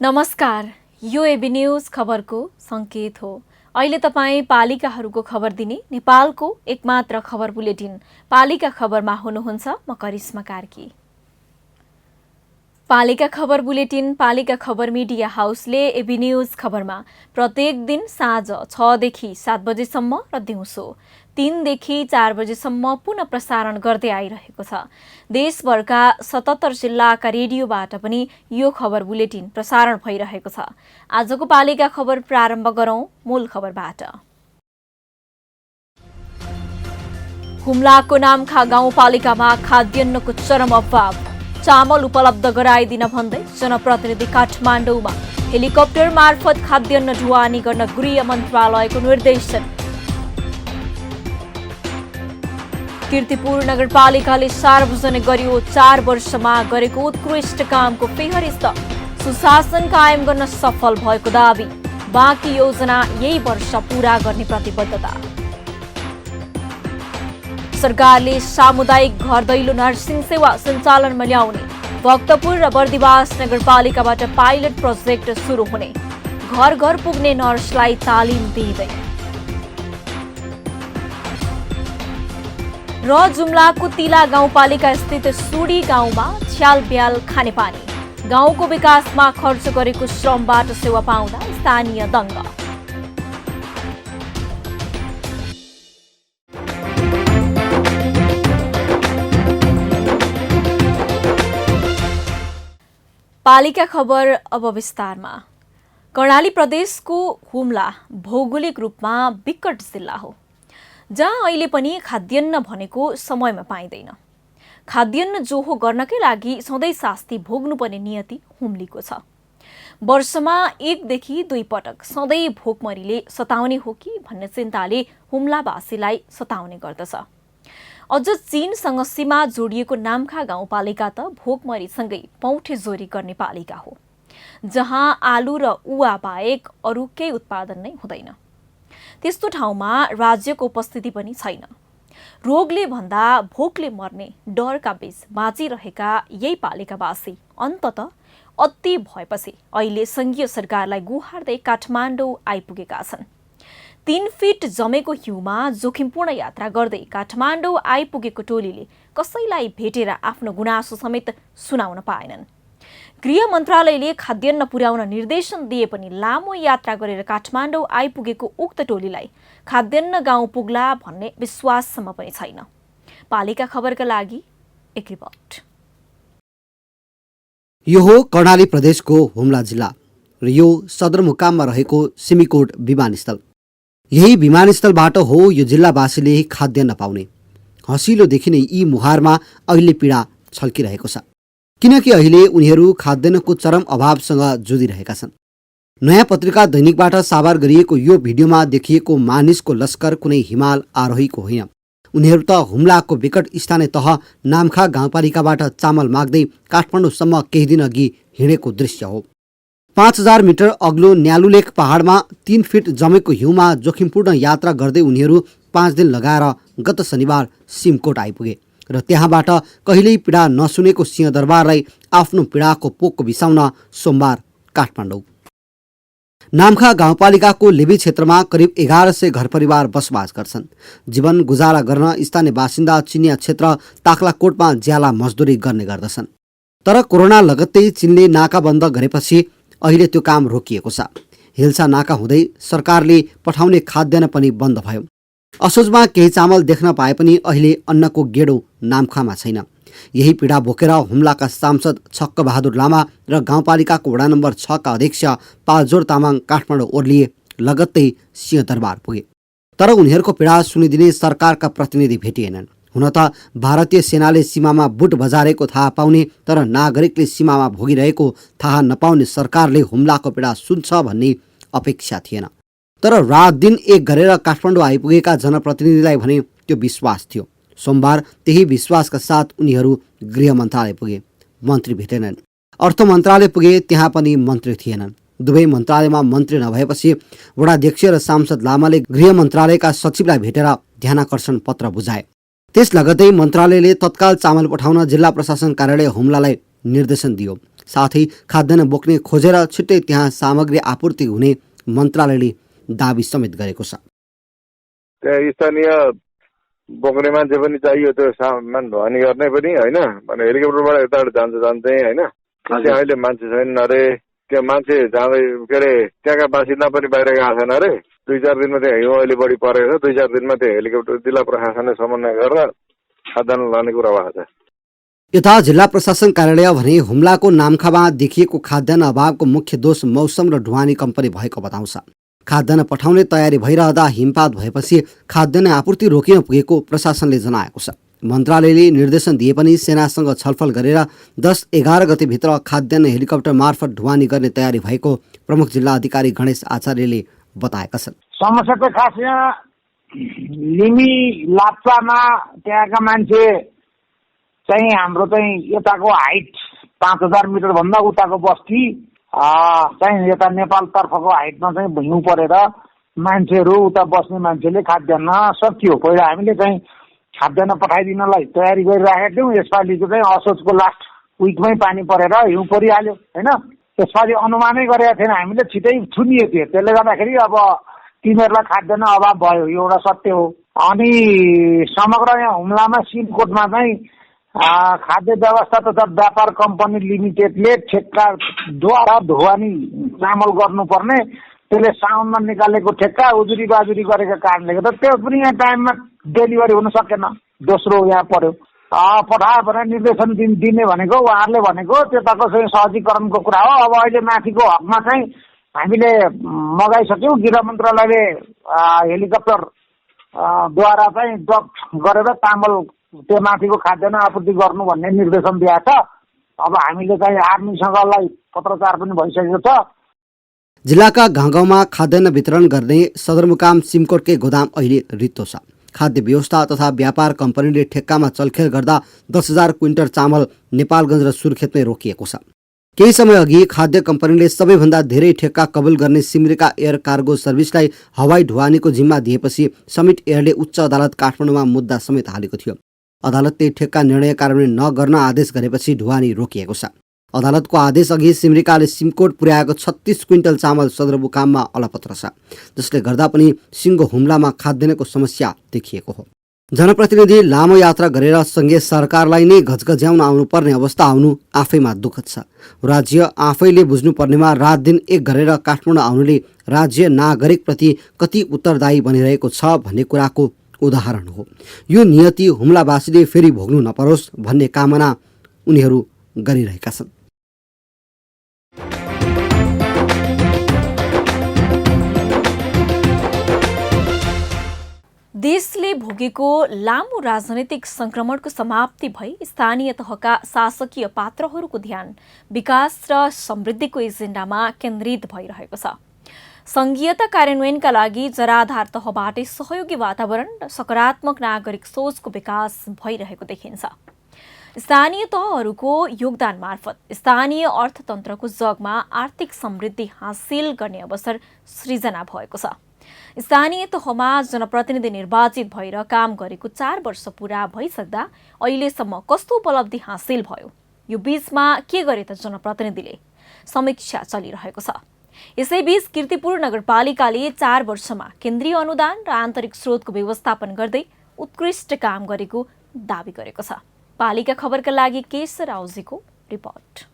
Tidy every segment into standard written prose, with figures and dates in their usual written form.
नमस्कार, यो AB news खबरको संकेत हो। अहिले तपाईँ पालिकाहरूको खबर दिने नेपालको एकमात्र खबर बुलेटिन पालिका खबरमा हुनुहुन्छ। म करिश्मा कार्की। पालिका खबर बुलेटिन पालिका खबर मिडिया हाउसले एबी न्यूज खबरमा प्रत्येक दिन साँझ 6 देखि 7 बजेसम्म र दिउँसो 3 देखि 4 बजेसम्म पुनः प्रसारण गर्दै आइरहेको छ। देशभरका 77 जिल्लाका रेडियोबाट पनि यो खबर बुलेटिन प्रसारण भइरहेको छ। आजको पालिका खबर प्रारम्भ गरौं मूल खबरबाट। हुम्लाको नामखा गाउँपालिकामा खाद्यान्नको चरम अभाव, चामल उपलब्ध गराइदिन भन्दै जनप्रतिनिधि काठमाडौँमा हेलिकप्टर मार्फत खाद्यान्न ढुवानी गर्न गृह मन्त्रालयको निर्देशन। कीर्तिपुर नगरपालिकाले सार्वजनिक गरियो 4 वर्षमा गरेको उत्कृष्ट कामको फेहरिस्त, सुशासन कायम गर्न सफल भएको दावी, बाँकी योजना यही वर्ष पूरा गर्ने प्रतिबद्धता। सरकारले सामुदायिक घर दैलो नर्सिङ सेवा सञ्चालनमा ल्याउने, भक्तपुर र बर्दिवास नगरपालिकाबाट पाइलट प्रोजेक्ट सुरु हुने, घर घर पुग्ने नर्सलाई तालिम दिँदै। र जुम्लाको तिला गाउँपालिका स्थित सुडी गाउँमा छ्यालब्याल खानेपानी, गाउँको विकासमा खर्च गरेको श्रमबाट सेवा पाउँदा स्थानीय दङ्ग। पालिका खबर अब विस्तारमा। कर्णाली प्रदेशको हुम्ला भौगोलिक रूपमा विकट जिल्ला हो, जहाँ अहिले पनि खाद्यान्न भनेको समयमा पाइँदैन। खाद्यान्न जोहो गर्नकै लागि सधैँ शास्ति भोग्नुपर्ने नियति हुम्लीको छ। वर्षमा 1 देखि 2 पटक सधैँ भोकमरीले सताउने हो कि भन्ने चिन्ताले हुम्लावासीलाई सताउने गर्दछ। अझ चीनसँग सीमा जोडिएको नामखा गाउँपालिका त भोकमरीसँगै पौठे जोरी गर्ने पालिका हो, जहाँ आलु र उवा बाहेक अरू केही उत्पादन नै हुँदैन। त्यस्तो ठाउँमा राज्यको उपस्थिति पनि छैन। रोगले भन्दा भोकले मर्ने डरका बीच बाँचिरहेका यही पालिकावासी अन्तत अति भएपछि अहिले सङ्घीय सरकारलाई गुहार्दै काठमाडौँ आइपुगेका छन्। 3 फिट जमेको हिउँमा जोखिमपूर्ण यात्रा गर्दै काठमाडौँ आइपुगेको टोलीले कसैलाई भेटेर आफ्नो गुनासो समेत सुनाउन पाएनन्। गृह मन्त्रालयले खाद्यान्न पुर्याउन निर्देशन दिए पनि लामो यात्रा गरेर काठमाडौँ आइपुगेको उक्त टोलीलाई खाद्यान्न गाउँ पुग्ला भन्ने विश्वाससम्म पनि छैन। पालिका खबरका लागि एक रिपोर्ट। यो हो कर्णाली प्रदेशको हुम्ला जिल्ला र यो सदरमुकाममा रहेको सिमीकोट विमानस्थल। यही विमानस्थलबाट हो यो जिल्लावासीले खाद्यान्न पाउने। हँसिलो देखिने यी मुहारमा अहिले पीडा छल्किरहेको छ, किनकि अहिले उनीहरू खाद्यान्नको चरम अभावसँग जुधिरहेका छन्। नयाँ पत्रिका दैनिकबाट साभार गरिएको यो भिडियोमा देखिएको मानिसको लस्कर कुनै हिमाल आरोहीको होइन। उनीहरू त हुम्लाको विकट स्थानीय तह नामखा गाउँपालिकाबाट चामल माग्दै काठमाडौँसम्म केही दिन अघि हिँडेको दृश्य हो। 5000 मिटर अग्लो न्यालुलेक पहाडमा 3 फिट जमेको हिउँमा जोखिमपूर्ण यात्रा गर्दै उनीहरू 5 दिन लगाएर गत शनिबार सिमकोट आइपुगे र त्यहाँबाट कहिल्यै पीडा नसुनेको सिंहदरबारलाई आफ्नो पीडाको पोको बिसाउन सोमबार काठमाडौँ। नामखा गाउँपालिकाको लेबी क्षेत्रमा करिब 1100 घरपरिवार बसोबास गर्छन्। जीवन गुजारा गर्न स्थानीय बासिन्दा चिनिया क्षेत्र ताक्लाकोटमा ज्याला मजदुरी गर्ने गर्दछन्। तर कोरोना लगत्तै चीनले नाका बन्द गरेपछि अहिले त्यो काम रोकिएको छ। हिल्सा नाका हुँदै सरकारले पठाउने खाद्यान्न पनि बन्द भयो। असोजमा केही चामल देख्न पाए पनि अहिले अन्नको गेडो नामखामा छैन। यही पीडा बोकेर हुम्लाका सांसद छक्क बहादुर लामा र गाउँपालिकाको वडा नम्बर 6 का अध्यक्ष पालजोर तामाङ काठमाडौँ ओर्लिए लगत्तै सिंहदरबार पुगे। तर उनीहरूको पीडा सुनिदिने सरकारका प्रतिनिधि भेटिएनन्। हुन त भारतीय सेनाले सीमामा बुट बजारेको थाहा पाउने तर नागरिकले सीमामा भोगिरहेको थाहा नपाउने सरकारले हुम्लाको पीडा सुन्छ भन्ने अपेक्षा थिएन। तर रात दिन एक गरेर काठमाडौँ आइपुगेका जनप्रतिनिधिलाई भने त्यो विश्वास थियो। सोमबार त्यही विश्वासका साथ उनीहरू गृह मन्त्रालय पुगे। मन्त्री भेटेनन्। अर्थ मन्त्रालय पुगे, त्यहाँ पनि मन्त्री थिएनन्। दुवै मन्त्रालयमा मन्त्री नभएपछि वडाध्यक्ष र सांसद लामाले गृह मन्त्रालयका सचिवलाई भेटेर ध्यानाकर्षण पत्र बुझाए। त्यस लगतै मन्त्रालयले तत्काल चामल पठाउन जिल्ला प्रशासन कार्यालय हुम्लालाई निर्देशन दियो। साथै खाद्यान्न बोक्ने खोजेर छिट्टै त्यहाँ सामग्री आपूर्ति हुने मन्त्रालयले दाबी समेत गरेको छ। त्यहाँ स्थानीय बोक्ने मान्छे पनि चाहियो, त्यो सामान ढुवानी गर्ने पनि होइन, भने हेलिकप्टरबाट यताबाट जान्छ होइन। त्यहाँ अहिले मान्छे छैन अरे, त्यो मान्छे जाँदै के अरे त्यहाँका बासिन्दा पनि बाहिर गएको छैन अरे। 2-4 दिनमा त्यहाँ हिउँ अहिले बढी परेको छ। 2-4 दिनमा त्यो हेलिकप्टर जिल्ला प्रशासनले समन्वय गरेर खाद्यान्न लाने कुरा भएको छ। यता जिल्ला प्रशासन कार्यालय भने हुम्लाको नाम्खामा देखिएको खाद्यान्न अभावको मुख्य दोष मौसम र ढुवानी कम्पनी भएको बताउँछ। खाद्यान्न पठाउने तयारी भइरहँदा हिमपात भएपछि खाद्यान्न आपूर्ति रोकिन पुगेको प्रशासनले जनाएको छ। मन्त्रालयले निर्देशन दिए पनि सेनासँग छलफल गरेर 10-11 गतेभित्र खाद्यान्न हेलिकप्टर मार्फत ढुवानी गर्ने तयारी भएको प्रमुख जिल्ला अधिकारी गणेश आचार्यले बताएका छन्। समस्या त खास यहाँ लिमी लाप्चामा त्यहाँका मान्छे चाहिँ हाम्रो चाहिँ यताको हाइट 5000 मिटर भन्दा उताको बस्ती चाहिँ यता नेपाल तर्फको हाइटमा चाहिँ हिउँ परेर मान्छेहरू उता बस्ने मान्छेले खाद्यान्न सकियो। पहिला हामीले चाहिँ खाद्यान्न पठाइदिनलाई तयारी गरिराखेका थियौँ। यसपालिको चाहिँ असोजको लास्ट विकमै पानी परेर हिउँ परिहाल्यो होइन। यसपालि अनुमानै गरेका थिएन हामीले, छिटै छुनिए थियो। त्यसले गर्दाखेरि अब तिनीहरूलाई खाद्यान्न अभाव भयो, यो एउटा सत्य हो। अनि समग्र यहाँ हुम्लामा सिमकोटमा चाहिँ खाद्य व्यवस्था तथा व्यापार कम्पनी लिमिटेडले ठेक्काद्वारा ढुवानी चामल गर्नुपर्ने, त्यसले साउनमा निकालेको ठेक्का उजुरी बाजुरी गरेको कारणले गर्दा त्यो पनि यहाँ टाइममा डेलिभरी हुन सकेन। दोस्रो यहाँ पर्यो, पठायो भने निर्देशन दिने भनेको उहाँहरूले भनेको त्यताको चाहिँ सहजीकरणको कुरा हो। अब अहिले माथिको हकमा चाहिँ हामीले मगाइसक्यौँ। गृह मन्त्रालयले हेलिकप्टर द्वारा चाहिँ डक गरेर चामल त्यो माथिको खाद्यान्न आपूर्ति गर्नु भन्ने निर्देशन दिएको छ। अब हामीले चाहिँ आर्मीसँगलाई पत्रचार पनि भइसकेको छ। जिल्लाका गाउँमा खाद्यान्न वितरण गर्ने सदरमुकाम सिमकोटकै गोदाम अहिले रित्तो छ। खाद्य व्यवस्था तथा व्यापार कम्पनीले ठेक्कामा चलखेल गर्दा 10,000 क्विन्टल चामल नेपालगञ्ज र सुर्खेतमै रोकिएको छ। केही समय अघि खाद्य कम्पनीले सबैभन्दा धेरै ठेक्का कबुल गर्ने सिमरिका एयर कार्गो सर्भिसलाई हवाई ढुवानीको जिम्मा दिएपछि समिट एयरले उच्च अदालत काठमाडौँमा मुद्दा समेत हालेको थियो। अदालतले ठेक्का निर्णय कार्यान्वयन नगर्न आदेश गरेपछि ढुवानी रोकिएको छ। अदालतको आदेश अघि सिमरिकाले सिमकोट पुर्याएको 36 क्विन्टल चामल सदरमुकाममा अलपत्र छ, जसले गर्दा पनि सिङ्गो हुम्लामा खाद्यान्नको समस्या देखिएको हो। जनप्रतिनिधि लामो यात्रा गरेर सङ्घीय सरकारलाई नै घचघच्याउन आउनुपर्ने अवस्था आउनु आफैमा दुःखद छ। राज्य आफैले बुझ्नुपर्नेमा रात दिन एक गरेर काठमाडौँ आउनुले राज्य नागरिकप्रति कति उत्तरदायी बनिरहेको छ भन्ने कुराको उदाहरण हो। यो नियति हुम्लावासीले फेरि भोग्नु नपरोस् भन्ने कामना उनीहरू गरिरहेका छन्। देशले भोगेको लामो राजनैतिक संक्रमणको समाप्ति भई स्थानीय तहका शासकीय पात्रहरूको ध्यान विकास र समृद्धिको एजेन्डामा केन्द्रित भइरहेको छ। संघीयता कार्यान्वयनका लागि जराधार तहबाटै सहयोगी वातावरण र सकारात्मक नागरिक सोचको विकास भइरहेको देखिन्छ। स्थानीय तहहरूको योगदान मार्फत स्थानीय अर्थतन्त्रको जगमा आर्थिक समृद्धि हासिल गर्ने अवसर सृजना भएको छ। स्थानीय तहमा जनप्रतिनिधि निर्वाचित भएर काम गरेको 4 वर्ष पूरा भइसक्दा अहिलेसम्म कस्तो उपलब्धि हासिल भयो, यो बीचमा के गरे त जनप्रतिनिधिले, समीक्षा चलिरहेको छ। यसैबीच कीर्तिपुर नगरपालिकाले 4 वर्षमा केन्द्रीय अनुदान र आन्तरिक स्रोतको व्यवस्थापन गर्दै उत्कृष्ट काम गरेको दावी गरेको छ। पालिका खबरका लागि केशर आउजीको रिपोर्ट।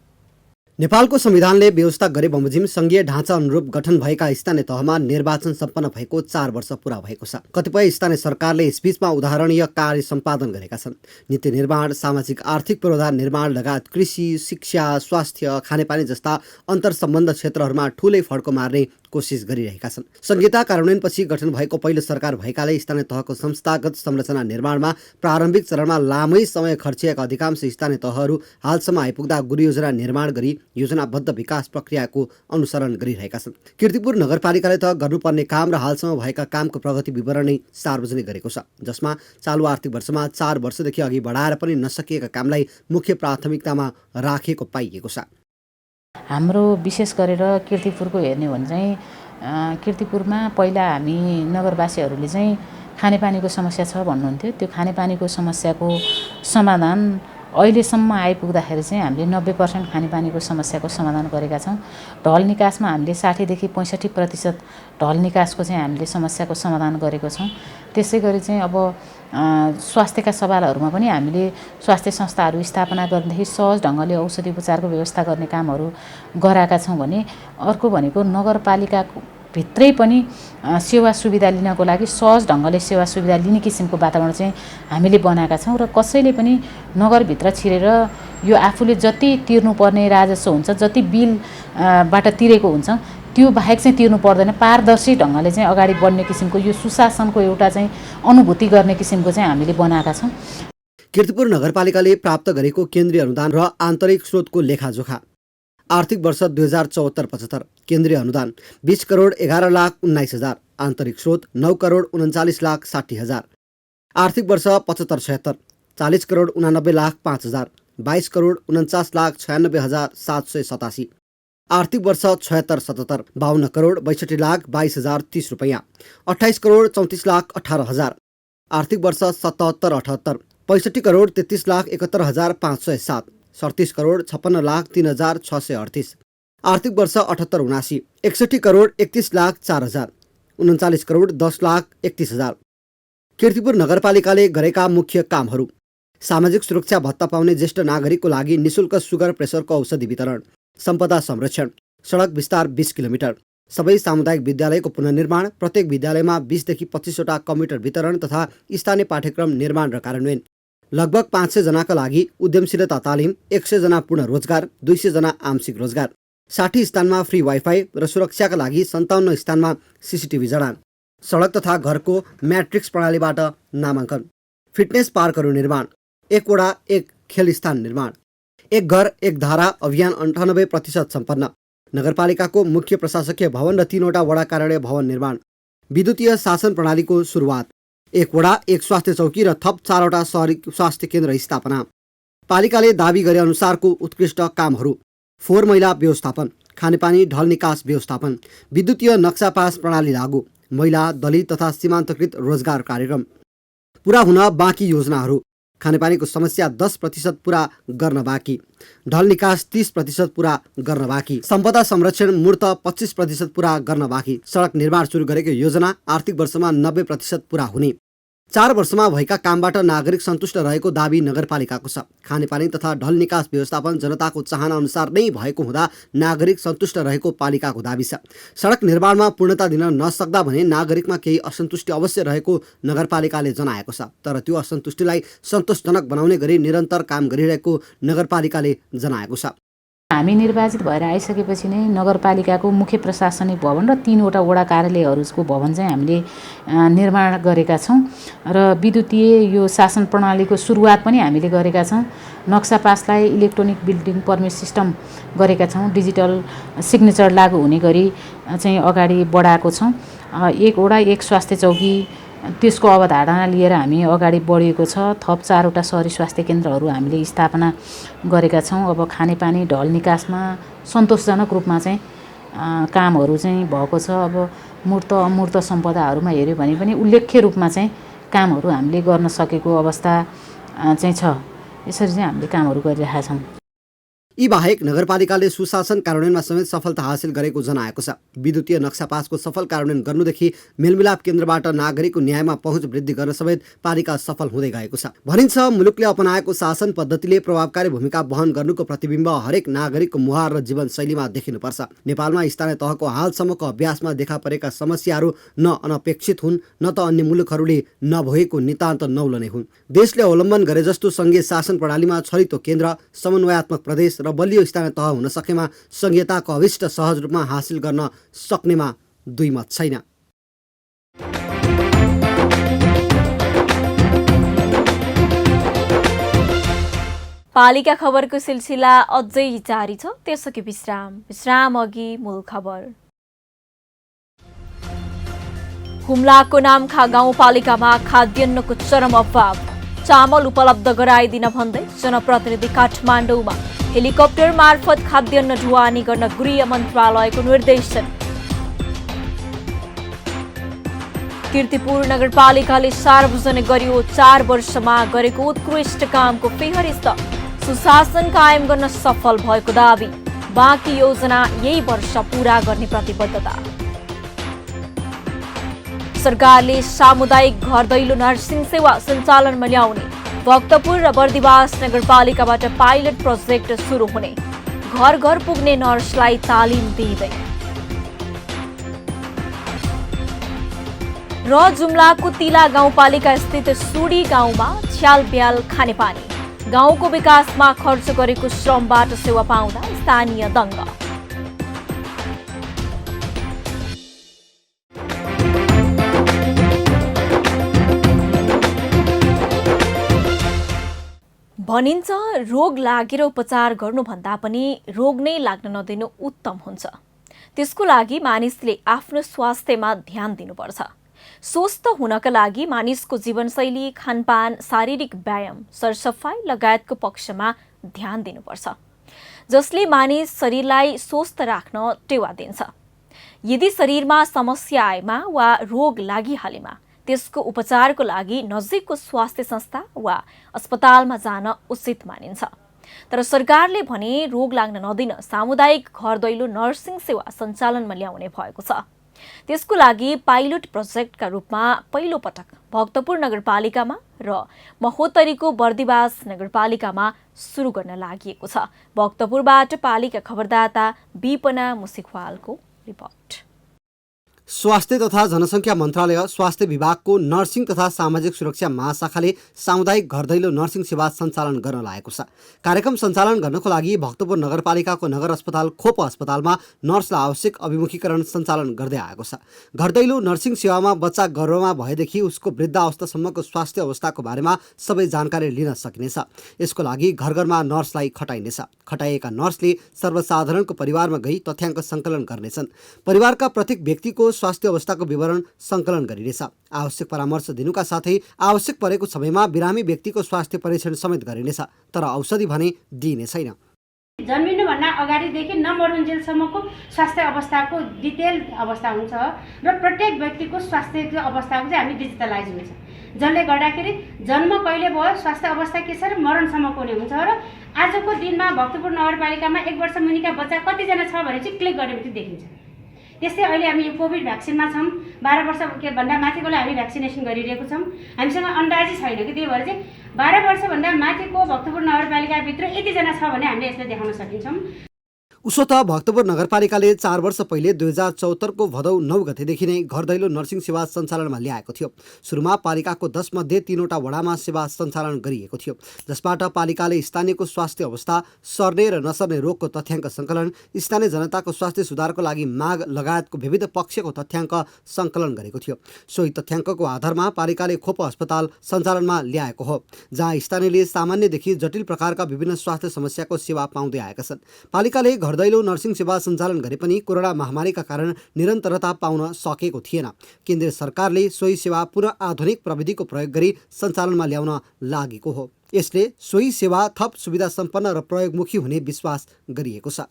नेपालको संविधानले व्यवस्था गरे बमोजिम संघीय ढाँचा अनुरूप गठन भएका स्थानीय तहमा निर्वाचन सम्पन्न भएको 4 वर्ष पूरा भएको छ। कतिपय स्थानीय सरकारले यसबीचमा उदाहरणीय कार्य सम्पादन गरेका छन्। नीति निर्माण, सामाजिक आर्थिक पूर्वाधार निर्माण लगायत कृषि, शिक्षा, स्वास्थ्य, खानेपानी जस्ता अन्तर्सम्बन्ध क्षेत्रहरूमा ठूलै फड्को मार्ने कोसिस गरिरहेका छन्। संहिता कार्यान्वयनपछि गठन भएको पहिलो सरकार भएकाले स्थानीय तहको संस्थागत संरचना निर्माणमा प्रारम्भिक चरणमा लामै समय खर्चिएका अधिकांश स्थानीय तहहरू हालसम्म आइपुग्दा गुरुयोजना निर्माण गरी योजनाबद्ध विकास प्रक्रियाको अनुसरण गरिरहेका छन्। कीर्तिपुर नगरपालिकाले त गर्नुपर्ने काम र हालसम्म भएका कामको प्रगति विवरण नै सार्वजनिक गरेको छ, जसमा चालु आर्थिक वर्षमा 4 वर्षदेखि अघि बढाएर पनि नसकिएका कामलाई मुख्य प्राथमिकतामा राखेको पाइएको छ। हाम्रो विशेष गरेर कीर्तिपुरको हेर्ने हो भने चाहिँ कीर्तिपुरमा पहिला हामी नगरवासीहरूले चाहिँ खानेपानीको समस्या छ भन्नुहुन्थ्यो। त्यो खानेपानीको समस्याको समाधान अहिलेसम्म आइपुग्दाखेरि चाहिँ हामीले 90% खानेपानीको समस्याको समाधान गरेका छौँ। ढल निकासमा हामीले 60 देखि 65% ढल निकासको चाहिँ हामीले समस्याको समाधान गरेको छौँ। त्यसै गरी चाहिँ अब स्वास्थ्यका सवालहरूमा पनि हामीले स्वास्थ्य संस्थाहरू स्थापना गर्नेदेखि सहज ढङ्गले औषधि उपचारको व्यवस्था गर्ने कामहरू गराएका छौँ भने अर्को भनेको नगरपालिका भित्रै पनि सेवा सुविधा लिनको लागि सहज ढङ्गले सेवा सुविधा लिने किसिमको वातावरण चाहिँ हामीले बनाएका छौँ र कसैले पनि नगरभित्र छिरेर यो आफूले जति तिर्नुपर्ने राजस्व हुन्छ, जति बिलबाट तिरेको हुन्छ त्यो बाहेक चाहिँ तिर्नु पर्दैन, पारदर्शी ढङ्गले चाहिँ अगाडि बढ्ने किसिमको यो सुशासनको एउटा चाहिँ अनुभूति गर्ने किसिमको चाहिँ हामीले बनाएका छौँ। कीर्तिपुर नगरपालिकाले प्राप्त गरेको केन्द्रीय अनुदान र आन्तरिक स्रोतको लेखाजोखा। आर्थिक वर्ष 2074-75 केन्द्रीय अनुदान 20 करोड 11,19,000, आन्तरिक स्रोत 9 करोड 39,60,000। आर्थिक वर्ष 75-76 40 करोड 89,05,000, 22 करोड 49,96,787। आर्थिक वर्ष 76-77 52 करोड 62,22,030 रुपैयाँ, 28 करोड 34,18,000। आर्थिक वर्ष 77-78 65 करोड 33,71,507, 37 करोड 56,03,638। आर्थिक वर्ष 78-79 61 करोड 31,04,000, 39 करोड 10,31,000। कीर्तिपुर नगरपालिकाले गरेका मुख्य कामहरू: सामाजिक सुरक्षा भत्ता पाउने ज्येष्ठ नागरिकको लागि निशुल्क सुगर प्रेसरको औषधि वितरण, सम्पदा संरक्षण, सडक विस्तार 20 किलोमिटर, सबै सामुदायिक विद्यालयको पुनर्निर्माण, प्रत्येक विद्यालयमा 20 देखि 25वटा कम्प्युटर वितरण तथा स्थानीय पाठ्यक्रम निर्माण र कार्यान्वयन, लगभग 500 जनाका लागि उद्यमशीलता तालिम, 100 जना पूर्ण रोजगार, 200 जना आंशिक रोजगार, 60 स्थानमा फ्री वाइफाई र सुरक्षाका लागि 57 स्थानमा सीसीटीभी जडान, सडक तथा घरको म्याट्रिक्स प्रणालीबाट नामाङ्कन, फिटनेस पार्कहरू निर्माण, 1 वडा 1 खेल स्थान निर्माण, 1 घर 1 धारा अभियान 98% सम्पन्न, नगरपालिकाको मुख्य प्रशासकीय भवन र 3वटा वडा कार्यालय भवन निर्माण, विद्युतीय शासन प्रणालीको सुरुवात, 1 वडा 1 स्वास्थ्य चौकी र थप 4वटा सहरी स्वास्थ्य केन्द्र स्थापना। पालिकाले दावी गरे अनुसारको उत्कृष्ट कामहरू: फोहोर मैला व्यवस्थापन, खानेपानी ढल निकास व्यवस्थापन, विद्युतीय नक्सा पास प्रणाली लागू, महिला दलित तथा सीमान्तकृत रोजगार कार्यक्रम। पुरा हुन बाँकी योजनाहरू: खानेपानीको समस्या 10% पुरा गर्न बाँकी, ढल निकास 30% पुरा गर्न बाँकी, सम्पदा संरक्षण मूर्त 25% पुरा गर्न बाँकी, सडक निर्माण सुरु गरेको योजना आर्थिक वर्षमा 90% पुरा हुने। 4 वर्षमा भएका कामबाट नागरिक सन्तुष्ट रहेको दावी नगरपालिकाको छ। खानेपानी तथा ढल निकास व्यवस्थापन जनताको चाहना अनुसार नै भएको हुँदा नागरिक सन्तुष्ट रहेको पालिकाको दावी छ। सडक निर्माणमा पूर्णता दिन नसक्दा भने नागरिकमा केही असन्तुष्टि अवश्य रहेको नगरपालिकाले जनाएको छ, तर त्यो असन्तुष्टिलाई सन्तोषजनक बनाउने गरी निरन्तर काम गरिरहेको नगरपालिकाले जनाएको छ। हामी निर्वाचित भएर आइसकेपछि नै नगरपालिकाको मुख्य प्रशासनिक भवन र 3वटा वडा कार्यालयहरूको भवन चाहिँ हामीले निर्माण गरेका छौँ र विद्युतीय यो शासन प्रणालीको सुरुवात पनि हामीले गरेका छौँ। नक्सा पासलाई इलेक्ट्रोनिक बिल्डिङ पर्मिट सिस्टम गरेका छौँ, डिजिटल सिग्नेचर लागू हुने गरी चाहिँ अगाडि बढाएको छौँ। 1 वडा 1 स्वास्थ्य चौकी त्यसको अवधारणा लिएर हामी अगाडि बढेको छ। थप 4वटा सहरी स्वास्थ्य केन्द्रहरू हामीले स्थापना गरेका छौँ। अब खानेपानी ढल निकासमा सन्तोषजनक रूपमा चाहिँ कामहरू चाहिँ भएको छ। अब मूर्त अमूर्त सम्पदाहरूमा हेऱ्यो भने पनि उल्लेख्य रूपमा चाहिँ कामहरू हामीले गर्न सकेको अवस्था चाहिँ छ। यसरी चाहिँ हामीले कामहरू गरिरहेका छौँ। यी बाहेक नगरपालिकाले सुशासन कार्यान्वयनमा समेत सफलता हासिल गरेको जनाएको छ। विद्युतीय नक्सा पासको सफल कार्यान्वयन गर्नुदेखि मेलमिलाप केन्द्रबाट नागरिकको न्यायमा पहुँच वृद्धि गर्न समेत पालिका सफल हुँदै गएको छ। भनिन्छ मुलुकले अपनाएको शासन पद्धतिले प्रभावकारी भूमिका वहन गर्नुको प्रतिबिम्ब हरेक नागरिकको मुहार र जीवनशैलीमा देखिनुपर्छ। नेपालमा स्थानीय तहको हालसम्मको अभ्यासमा देखा परेका समस्याहरू न अनपेक्षित हुन् न त अन्य मुलुकहरूले नभएको नितान्त नौलो नै हुन्। देशले अवलम्बन गरे जस्तो सङ्घीय शासन प्रणालीमा छरितो केन्द्र, समन्वयात्मक प्रदेश र बलियो स्थानीय तह हुन सकेमा संघीयताको अभिष्ट सहज रूपमा हासिल गर्न सक्नेमा दुई मत छैन। पालिका खबरको सिलसिला अझै जारी छ, त्यसअघि विश्राम अघि मूल खबर। हुम्लाको नामखा गाउँपालिकामा खाद्यान्नको चरम अभाव, चामल उपलब्ध गराइदिन भन्दै जनप्रतिनिधि काठमाडौँमा हेलिकप्टर मार्फत खाद्यान्न ढुवानी गर्न गृह मन्त्रालयको निर्देशन। कीर्तिपुर नगरपालिकाले सार्वजनिक गरियो 4 वर्षमा गरेको उत्कृष्ट कामको फेहरिस्त, सुशासन कायम गर्न सफल भएको दावी, बाँकी योजना यही वर्ष पूरा गर्ने प्रतिबद्धता। सरकारले सामुदायिक घर दैलो नर्सिङ सेवा सञ्चालनमा ल्याउने, भक्तपुर र बर्दिवास नगरपालिकाबाट पाइलट प्रोजेक्ट सुरु हुने, घर घर पुग्ने नर्सलाई तालिम दिँदै। र जुम्लाको तिला गाउँपालिका स्थित सुडी गाउँमा छ्यालब्याल खानेपानी, गाउँको विकासमा खर्च गरेको श्रमबाट सेवा पाउँदा स्थानीय दङ्ग। भनिन्छ रोग लागेर उपचार गर्नुभन्दा पनि रोग नै लाग्न नदिनु उत्तम हुन्छ। त्यसको लागि मानिसले आफ्नो स्वास्थ्यमा ध्यान दिनुपर्छ। स्वस्थ हुनका लागि मानिसको जीवनशैली, खानपान, शारीरिक व्यायाम, सरसफाई लगायतको पक्षमा ध्यान दिनुपर्छ, जसले मानिस शरीरलाई स्वस्थ राख्न टेवा दिन्छ। यदि शरीरमा समस्या आएमा वा रोग लागिहालेमा त्यसको उपचारको लागि नजिकको स्वास्थ्य संस्था वा अस्पतालमा जान उचित मानिन्छ। तर सरकारले भने रोग लाग्न नदिन सामुदायिक घर दैलो नर्सिङ सेवा सञ्चालनमा ल्याउने भएको छ। त्यसको लागि पाइलट प्रोजेक्टका रूपमा पहिलो पटक भक्तपुर नगरपालिकामा र महोत्तरीको बर्दिवास नगरपालिकामा सुरु गर्न लागि छ। भक्तपुरबाट पालिका खबरदाता विपना मुसिखवालको रिपोर्ट। स्वास्थ्य तथा जनसङ्ख्या मन्त्रालय, स्वास्थ्य विभागको नर्सिङ तथा सामाजिक सुरक्षा महाशाखाले सामुदायिक घर दैलो नर्सिङ सेवा सञ्चालन गर्न लागेको छ। कार्यक्रम सञ्चालन गर्नको लागि भक्तपुर नगरपालिकाको नगर अस्पताल खोप अस्पतालमा नर्सलाई आवश्यक अभिमुखीकरण सञ्चालन गर्दै आएको छ। घर दैलो नर्सिङ सेवामा बच्चा गर्भमा भएदेखि उसको वृद्धावस्थासम्मको स्वास्थ्य अवस्थाको बारेमा सबै जानकारी लिन सकिनेछ। यसको लागि घर घरमा नर्सलाई खटाइनेछ। खटाइएका नर्सले सर्वसाधारणको परिवारमा गई तथ्याङ्क सङ्कलन गर्नेछन्। परिवारका प्रत्येक व्यक्तिको स्वास्थ्य अवस्थाको विवरण सङ्कलन गरिनेछ। आवश्यक परामर्श दिनुका साथै आवश्यक परेको समयमा बिरामी व्यक्तिको स्वास्थ्य परीक्षण समेत गरिनेछ। तर औषधि भने दिइने छैन। जन्मिनुभन्दा अगाडिदेखि नमरुन्जेलसम्मको स्वास्थ्य अवस्थाको डिटेल अवस्था हुन्छ र प्रत्येक व्यक्तिको स्वास्थ्यको अवस्थाको चाहिँ हामी डिजिटलाइज हुन्छ, जसले गर्दाखेरि जन्म कहिले भयो, स्वास्थ्य अवस्था के छ र मरणसम्मको हुने हुन्छ। र आजको दिनमा भक्तपुर नगरपालिकामा 1 वर्ष मुनिका बच्चा कतिजना छ भने चाहिँ क्लिक गरेपछि देखिन्छ। त्यस्तै अहिले हामी कोभिड भ्याक्सिनमा छौँ, 12 वर्ष भन्दा माथिकोलाई हामी भ्याक्सिनेसन गरिरहेको छौँ। हामीसँग अन्दाजी छैन कि त्यही भएर चाहिँ 12 वर्षभन्दा माथिको भक्तपुर नगरपालिकाभित्र यतिजना छ भने हामीले यसलाई देखाउन सकिन्छौँ। उसो त भक्तपुर नगरपालिकाले 4 वर्ष पहिले 2074 को भदौ 9 गतेदेखि नै घर दैलो नर्सिङ सेवा सञ्चालनमा ल्याएको थियो। सुरुमा पालिकाको 10 मध्ये 3वटा वडामा सेवा सञ्चालन गरिएको थियो, जसबाट पालिकाले स्थानीयको स्वास्थ्य अवस्था, सर्ने र नसर्ने रोगको तथ्याङ्क सङ्कलन, स्थानीय जनताको स्वास्थ्य सुधारको लागि माग लगायतको विविध पक्षको तथ्याङ्क सङ्कलन गरेको थियो। सोही तथ्याङ्कको आधारमा पालिकाले खोप अस्पताल सञ्चालनमा ल्याएको हो, जहाँ स्थानीयले सामान्यदेखि जटिल प्रकारका विभिन्न स्वास्थ्य समस्याको सेवा पाउँदै आएका छन्। पालिकाले घर दैलो नर्सिङ सेवा सञ्चालन गरे पनि कोरोना महामारीका कारण निरन्तरता पाउन सकेको थिएन। केन्द्रीय सरकारले सोही सेवा पुनः आधुनिक प्रविधिको प्रयोग गरी सञ्चालनमा ल्याउन लागेको हो। यसले सोही सेवा थप सुविधा सम्पन्न र प्रयोगमुखी हुने विश्वास गरिएको छ।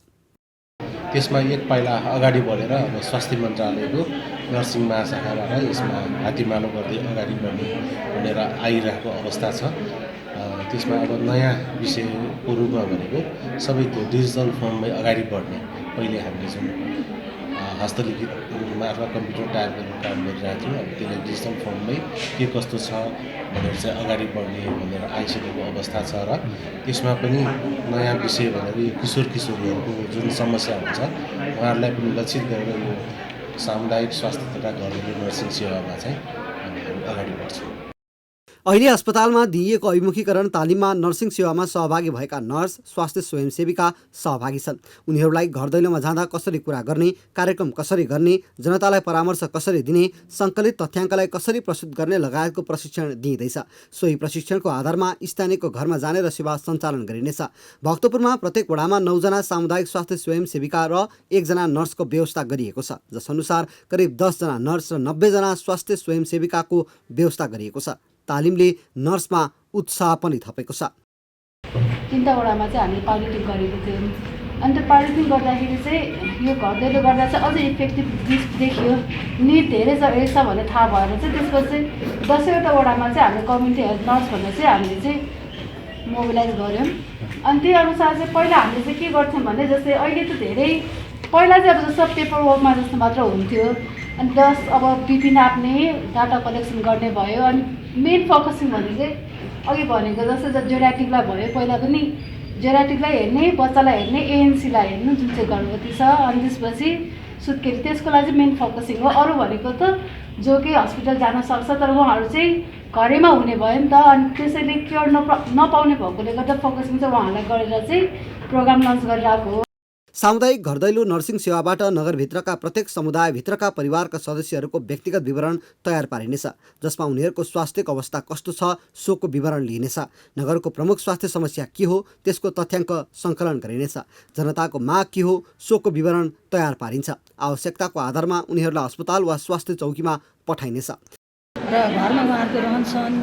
त्यसमा एक पाइला अगाडि बढेर अब स्वास्थ्य मन्त्रालयको नर्सिङ महाशाखाबाट यसमा हातीमालो गर्दै अगाडि बढ्ने भनेर आइरहेको अवस्था छ। त्यसमा अब नयाँ विषयको रूपमा भनेको सबै त्यो डिजिटल फर्ममै अगाडि बढ्ने, पहिले हामीले जुन हस्तलिखित रूपमा अथवा कम्प्युटर टाइप गरेर काम गरिरहेको थियौँ, अब त्यसलाई डिजिटल फर्ममै के कस्तो छ भनेर चाहिँ अगाडि बढ्ने भनेर आइसकेको अवस्था छ। र त्यसमा पनि नयाँ विषय भनेर यो किशोर किशोरीहरूको जुन समस्या हुन्छ उहाँहरूलाई पनि लक्षित गरेर यो सामुदायिक स्वास्थ्य तथा घर दैलो नर्सिङ सेवामा चाहिँ हामी अगाडि बढ्छौँ। अहिले अस्पतालमा दिइएको अभिमुखीकरण तालिममा नर्सिङ सेवामा सहभागी भएका नर्स स्वास्थ्य स्वयंसेविका सहभागी छन्। उनीहरूलाई घर दैलोमा जाँदा कसरी कुरा गर्ने, कार्यक्रम कसरी गर्ने, जनतालाई परामर्श कसरी दिने, सङ्कलित तथ्याङ्कलाई कसरी प्रस्तुत गर्ने लगायतको प्रशिक्षण दिइँदैछ। सोही प्रशिक्षणको आधारमा स्थानीयको घरमा जाने र सेवा सञ्चालन गरिनेछ। भक्तपुरमा प्रत्येक वडामा 9 जना सामुदायिक स्वास्थ्य स्वयंसेविका र 1 जना नर्सको व्यवस्था गरिएको छ, जसअनुसार करिब 10 जना नर्स र 90 जना स्वास्थ्य स्वयंसेविकाको व्यवस्था गरिएको छ। तालिमले नर्समा उत्साह पनि थपेको छ। 3 वडामा चाहिँ हामीले पाइलटिङ गरेको थियौँ। अनि त्यो पाइलटिङ गर्दाखेरि चाहिँ यो घर दैलो गर्दा चाहिँ अझै इफेक्टिभ देखियो। निड धेरै छ भन्ने थाहा भएर चाहिँ त्यसपछि 10वटा वडामा चाहिँ हामीले कम्युनिटी हेल्थ नर्स भनेर चाहिँ हामीले चाहिँ मोबिलाइज गऱ्यौँ। अनि त्यही अनुसार चाहिँ पहिला हामीले चाहिँ के गर्थ्यौँ भने जस्तै अहिले त धेरै पहिला चाहिँ अब जस्तो पेपर वर्कमा जस्तो मात्र हुन्थ्यो। अनि प्लस अब बिपी नाप्ने, डाटा कलेक्सन गर्ने भयो। अनि मेन फोकसिङ भनेको चाहिँ अघि भनेको जस्तै जेराटिकलाई भयो, पहिला पनि जेराटिकलाई हेर्ने, बच्चालाई हेर्ने, एएनसीलाई हेर्नु जुन चाहिँ गर्भवती छ। अनि त्यसपछि सुत्केरी, त्यसको लागि चाहिँ मेन फोकसिङ हो। अरू भनेको त जो कि हस्पिटल जान सक्छ तर उहाँहरू चाहिँ घरैमा हुने भयो नि त। अनि त्यसैले केयर नपाउने भएकोले गर्दा फोकसिङ चाहिँ उहाँहरूलाई गरेर चाहिँ प्रोग्राम लन्च गरिरहेको हो। सामुदायिक घर दैलो नर्सिङ सेवाबाट नगरभित्रका प्रत्येक समुदायभित्रका परिवारका सदस्यहरूको व्यक्तिगत विवरण तयार पारिनेछ, जसमा उनीहरूको स्वास्थ्यको अवस्था कस्तो छ सोको विवरण लिइनेछ। नगरको प्रमुख स्वास्थ्य समस्या के हो त्यसको तथ्याङ्क सङ्कलन गरिनेछ। जनताको माग के हो सोको विवरण तयार पारिन्छ। आवश्यकताको आधारमा उनीहरूलाई अस्पताल वा स्वास्थ्य चौकीमा पठाइनेछ। र घरमा उहाँहरूको रहनसहन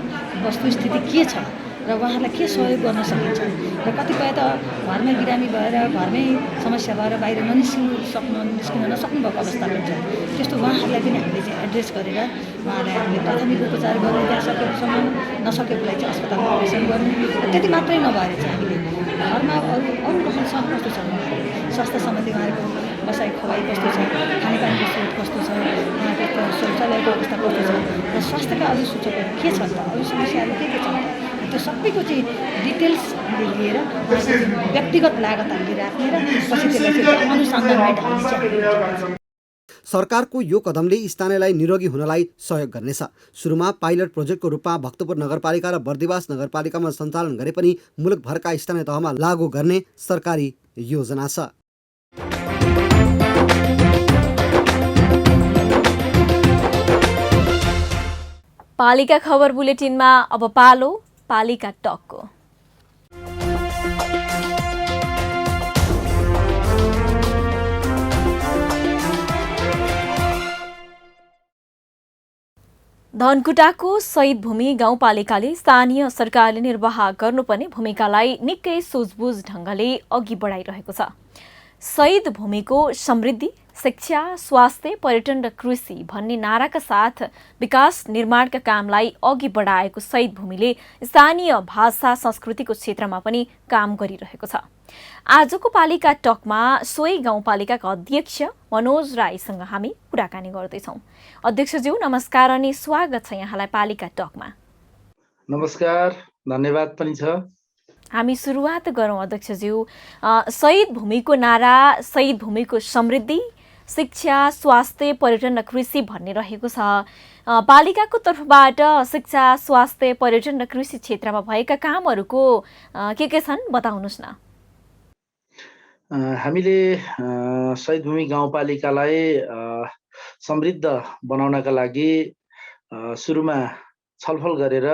वस्तुस्थिति के छ र उहाँहरूलाई के सहयोग गर्न सकिन्छ। र कतिपय त घरमै बिरामी भएर घरमै समस्या भएर बाहिर निस्किन नसक्नु भएको अवस्था पनि छ। त्यस्तो उहाँहरूलाई पनि हामीले चाहिँ एड्रेस गरेर उहाँलाई हामीले प्राथमिक उपचार गर्ने, त्यहाँ सकेसम्म नसकेकोलाई चाहिँ अस्पतालमा अपरेसन गर्ने। त्यति मात्रै नभएर चाहिँ हामीले घरमा अरू रहनसहन कस्तो छ, स्वास्थ्य सम्बन्धी उहाँहरूको बसाइ खुवाइ कस्तो छ, खानेपानीको स्रोत कस्तो छ, उहाँको शौचालयको अवस्था कस्तो छ र स्वास्थ्यका अरू सूचकहरू के छन् त, अरू समस्याहरू के छन् त, त्यो सबैको चाहिँ डिटेल्स लिएर व्यक्तिगत लागत हामीले राख्ने र पछि त्यसलाई अनुसन्धानमै ढाल्ने। सरकारको यो कदमले स्थानीयलाई निरोगी हुनलाई सहयोग गर्नेछ। सुरुमा पाइलट प्रोजेक्टको रूपमा भक्तपुर नगरपालिका र बर्दिवास नगरपालिकामा सञ्चालन गरे पनि मुलुकभरका स्थानीय तहमा लागू गर्ने सरकारी योजना छ। पालिका खबर बुलेटिनमा अब पालो पालिका टकको। धनकुटाको शहीद भूमि गाउँपालिकाले स्थानीय सरकारले निर्वाह गर्नुपर्ने भूमिकालाई निकै सुझबुझ ढङ्गले अघि बढाइरहेको छ। शहीद भूमिको समृद्धि, शिक्षा, स्वास्थ्य, पर्यटन र कृषि भन्ने नाराका साथ विकास निर्माणका कामलाई अघि बढाएको शहीद भूमिले स्थानीय भाषा संस्कृतिको क्षेत्रमा पनि काम गरिरहेको छ। आजको पालिका टकमा सोही गाउँपालिकाका अध्यक्ष मनोज राईसँग हामी कुराकानी गर्दैछौँ। अध्यक्षज्यू नमस्कार अनि स्वागत छ यहाँलाई पालिका टकमा। नमस्कार, धन्यवाद पनि छ। हामी सुरुवात गरौँ अध्यक्षज्यू। शहीद भूमिको नारा शहीद भूमिको समृद्धि, शिक्षा, स्वास्थ्य, पर्यटन र कृषि भन्ने रहेको छ। पालिकाको तर्फबाट शिक्षा, स्वास्थ्य, पर्यटन र कृषि क्षेत्रमा भएका कामहरूको के छन् बताउनुहोस् न। हामीले शहीद भूमि गाउँपालिकालाई समृद्ध बनाउनका लागि सुरुमा छलफल गरेर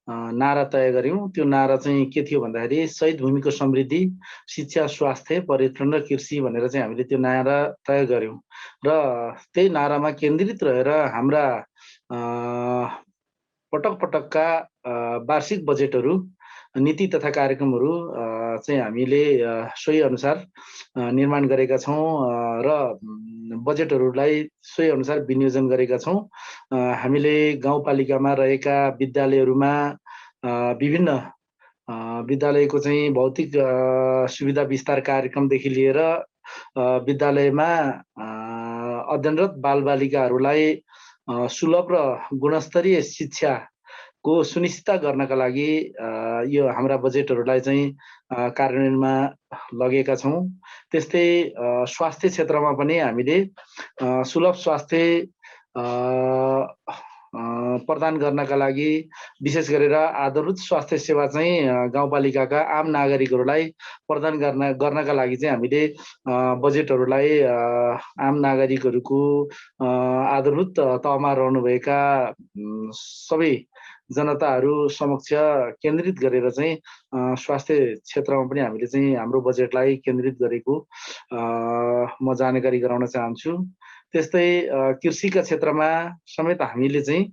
नारा तय गऱ्यौँ। त्यो नारा चाहिँ के थियो भन्दाखेरि शहीद भूमिको समृद्धि, शिक्षा, स्वास्थ्य, पर्यटन र कृषि भनेर चाहिँ हामीले त्यो नारा तय गऱ्यौँ। र त्यही नारामा केन्द्रित रहेर हाम्रा पटक पटकका वार्षिक बजेटहरू, नीति तथा कार्यक्रमहरू चाहिँ हामीले सोही अनुसार निर्माण गरेका छौँ र बजेटहरूलाई सोही अनुसार विनियोजन गरेका छौँ। हामीले गाउँपालिकामा रहेका विद्यालयहरूमा विभिन्न विद्यालयको चाहिँ भौतिक सुविधा विस्तार कार्यक्रमदेखि लिएर विद्यालयमा अध्ययनरत बालबालिकाहरूलाई सुलभ र गुणस्तरीय शिक्षाको सुनिश्चित गर्नका लागि यो हाम्रा बजेटहरूलाई चाहिँ कार्यान्वयनमा लगेका छौँ। त्यस्तै स्वास्थ्य क्षेत्रमा पनि हामीले सुलभ स्वास्थ्य प्रदान गर्नका लागि विशेष गरेर आधारभूत स्वास्थ्य सेवा चाहिँ गाउँपालिकाका आम नागरिकहरूलाई प्रदान गर्नका लागि चाहिँ हामीले बजेटहरूलाई आम नागरिकहरूको आधारभूत तहमा रहनुभएका सबै जनताहरू समक्ष केन्द्रित गरेर चाहिँ स्वास्थ्य क्षेत्रमा पनि हामीले चाहिँ हाम्रो बजेटलाई केन्द्रित गरेको म जानकारी गराउन चाहन्छु। त्यस्तै कृषिका क्षेत्रमा समेत हामीले चाहिँ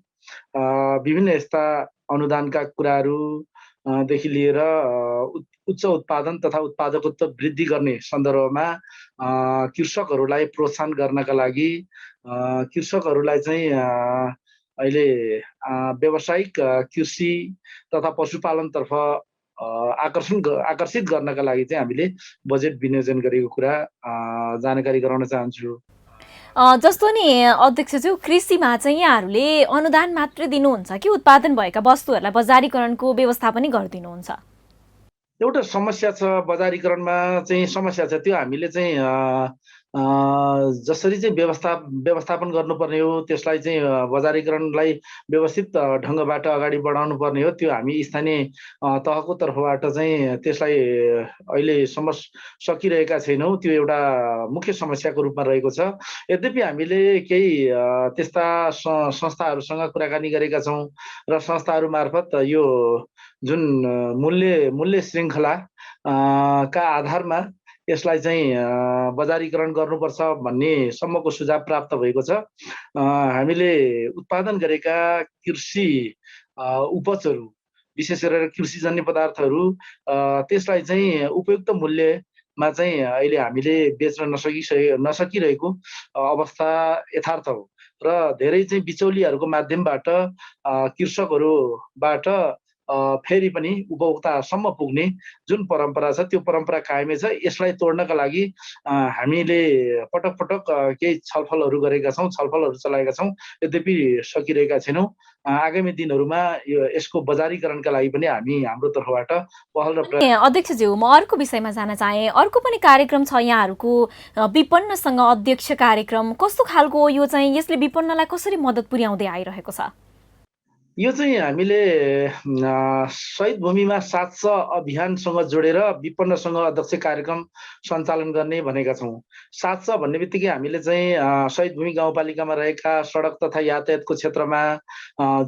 विभिन्न यस्ता अनुदानका कुराहरू देखि लिएर उच्च उत्पादन तथा उत्पादकत्व वृद्धि गर्ने सन्दर्भमा कृषकहरूलाई प्रोत्साहन गर्नका लागि कृषकहरूलाई चाहिँ अहिले व्यावसायिक कृषि तथा पशुपालनतर्फ आकर्षित गर्नका लागि चाहिँ हामीले बजेट विनियोजन गरेको कुरा जानकारी गराउन चाहन्छु। जस्तो नि अध्यक्षज्यू, कृषिमा चाहिँ यहाँहरूले अनुदान मात्रै दिनुहुन्छ कि उत्पादन भएका वस्तुहरूलाई बजारीकरणको व्यवस्था पनि गरिदिनुहुन्छ? एउटा समस्या छ बजारीकरणमा चाहिँ समस्या छ, त्यो हामीले चाहिँ जसरी चाहिँ व्यवस्थापन गर्नुपर्ने हो त्यसलाई चाहिँ बजारीकरणलाई व्यवस्थित ढङ्गबाट अगाडि बढाउनु पर्ने हो। त्यो हामी स्थानीय तहको तर्फबाट चाहिँ त्यसलाई अहिलेसम्म सकिरहेका छैनौँ। त्यो एउटा मुख्य समस्याको रूपमा रहेको छ। यद्यपि हामीले केही त्यस्ता संस्थाहरूसँग कुराकानी गरेका छौँ र संस्थाहरू मार्फत यो जुन मूल्य श्रृङ्खला का आधारमा यसलाई चाहिँ बजारीकरण गर्नुपर्छ भन्ने सम्मको सुझाव प्राप्त भएको छ। हामीले उत्पादन गरेका कृषि उपजहरू विशेष गरेर कृषिजन्य पदार्थहरू त्यसलाई चाहिँ उपयुक्त मूल्यमा चाहिँ अहिले हामीले बेच्न नसकिरहेको अवस्था यथार्थ हो र धेरै चाहिँ बिचौलियाहरूको माध्यमबाट कृषकहरूबाट फेरि पनि उपभोक्तासम्म पुग्ने जुन परम्परा छ त्यो परम्परा कायमै छ। यसलाई तोड्नका लागि हामीले पटक पटक केही छलफलहरू गरेका छौँ, छलफलहरू चलाएका छौँ, यद्यपि सकिरहेका छैनौँ। आगामी दिनहरूमा यसको बजारीकरणका लागि पनि हामी हाम्रो तर्फबाट पहल र अध्यक्षज्यू, म अर्को विषयमा जान चाहे। अर्को पनि कार्यक्रम छ यहाँहरूको, विपन्नसँग अध्यक्ष कार्यक्रम। कस्तो खालको यो चाहिँ, यसले विपन्नलाई कसरी मद्दत पुर्याउँदै आइरहेको छ? यो चाहिँ हामीले शहीद भूमिमा 700 अभियानसँग जोडेर विपन्नसँग अध्यक्ष कार्यक्रम सञ्चालन गर्ने भनेका छौँ। 700 भन्ने बित्तिकै हामीले चाहिँ शहीद भूमि गाउँपालिकामा रहेका सडक तथा यातायातको क्षेत्रमा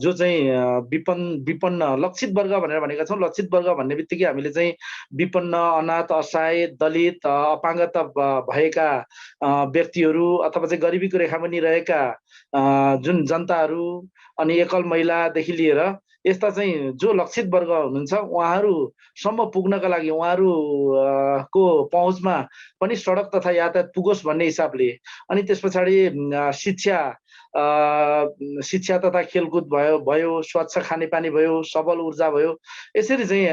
जो चाहिँ विपन्न लक्षित वर्ग भनेर भनेका छौँ। लक्षित वर्ग भन्ने बित्तिकै हामीले चाहिँ विपन्न, अनाथ, असहाय, दलित, अपाङ्गता भएका व्यक्तिहरू अथवा चाहिँ गरिबीको रेखामुनि रहेका जुन जनताहरू अनि एकल महिलादेखि लिएर यस्ता चाहिँ जो लक्षित वर्ग हुनुहुन्छ उहाँहरूसम्म पुग्नका लागि उहाँहरूको पहुँचमा पनि सडक तथा यातायात पुगोस् भन्ने हिसाबले, अनि त्यस पछाडि शिक्षा तथा खेलकुद भयो, स्वच्छ खानेपानी भयो, सबल ऊर्जा भयो, यसरी चाहिँ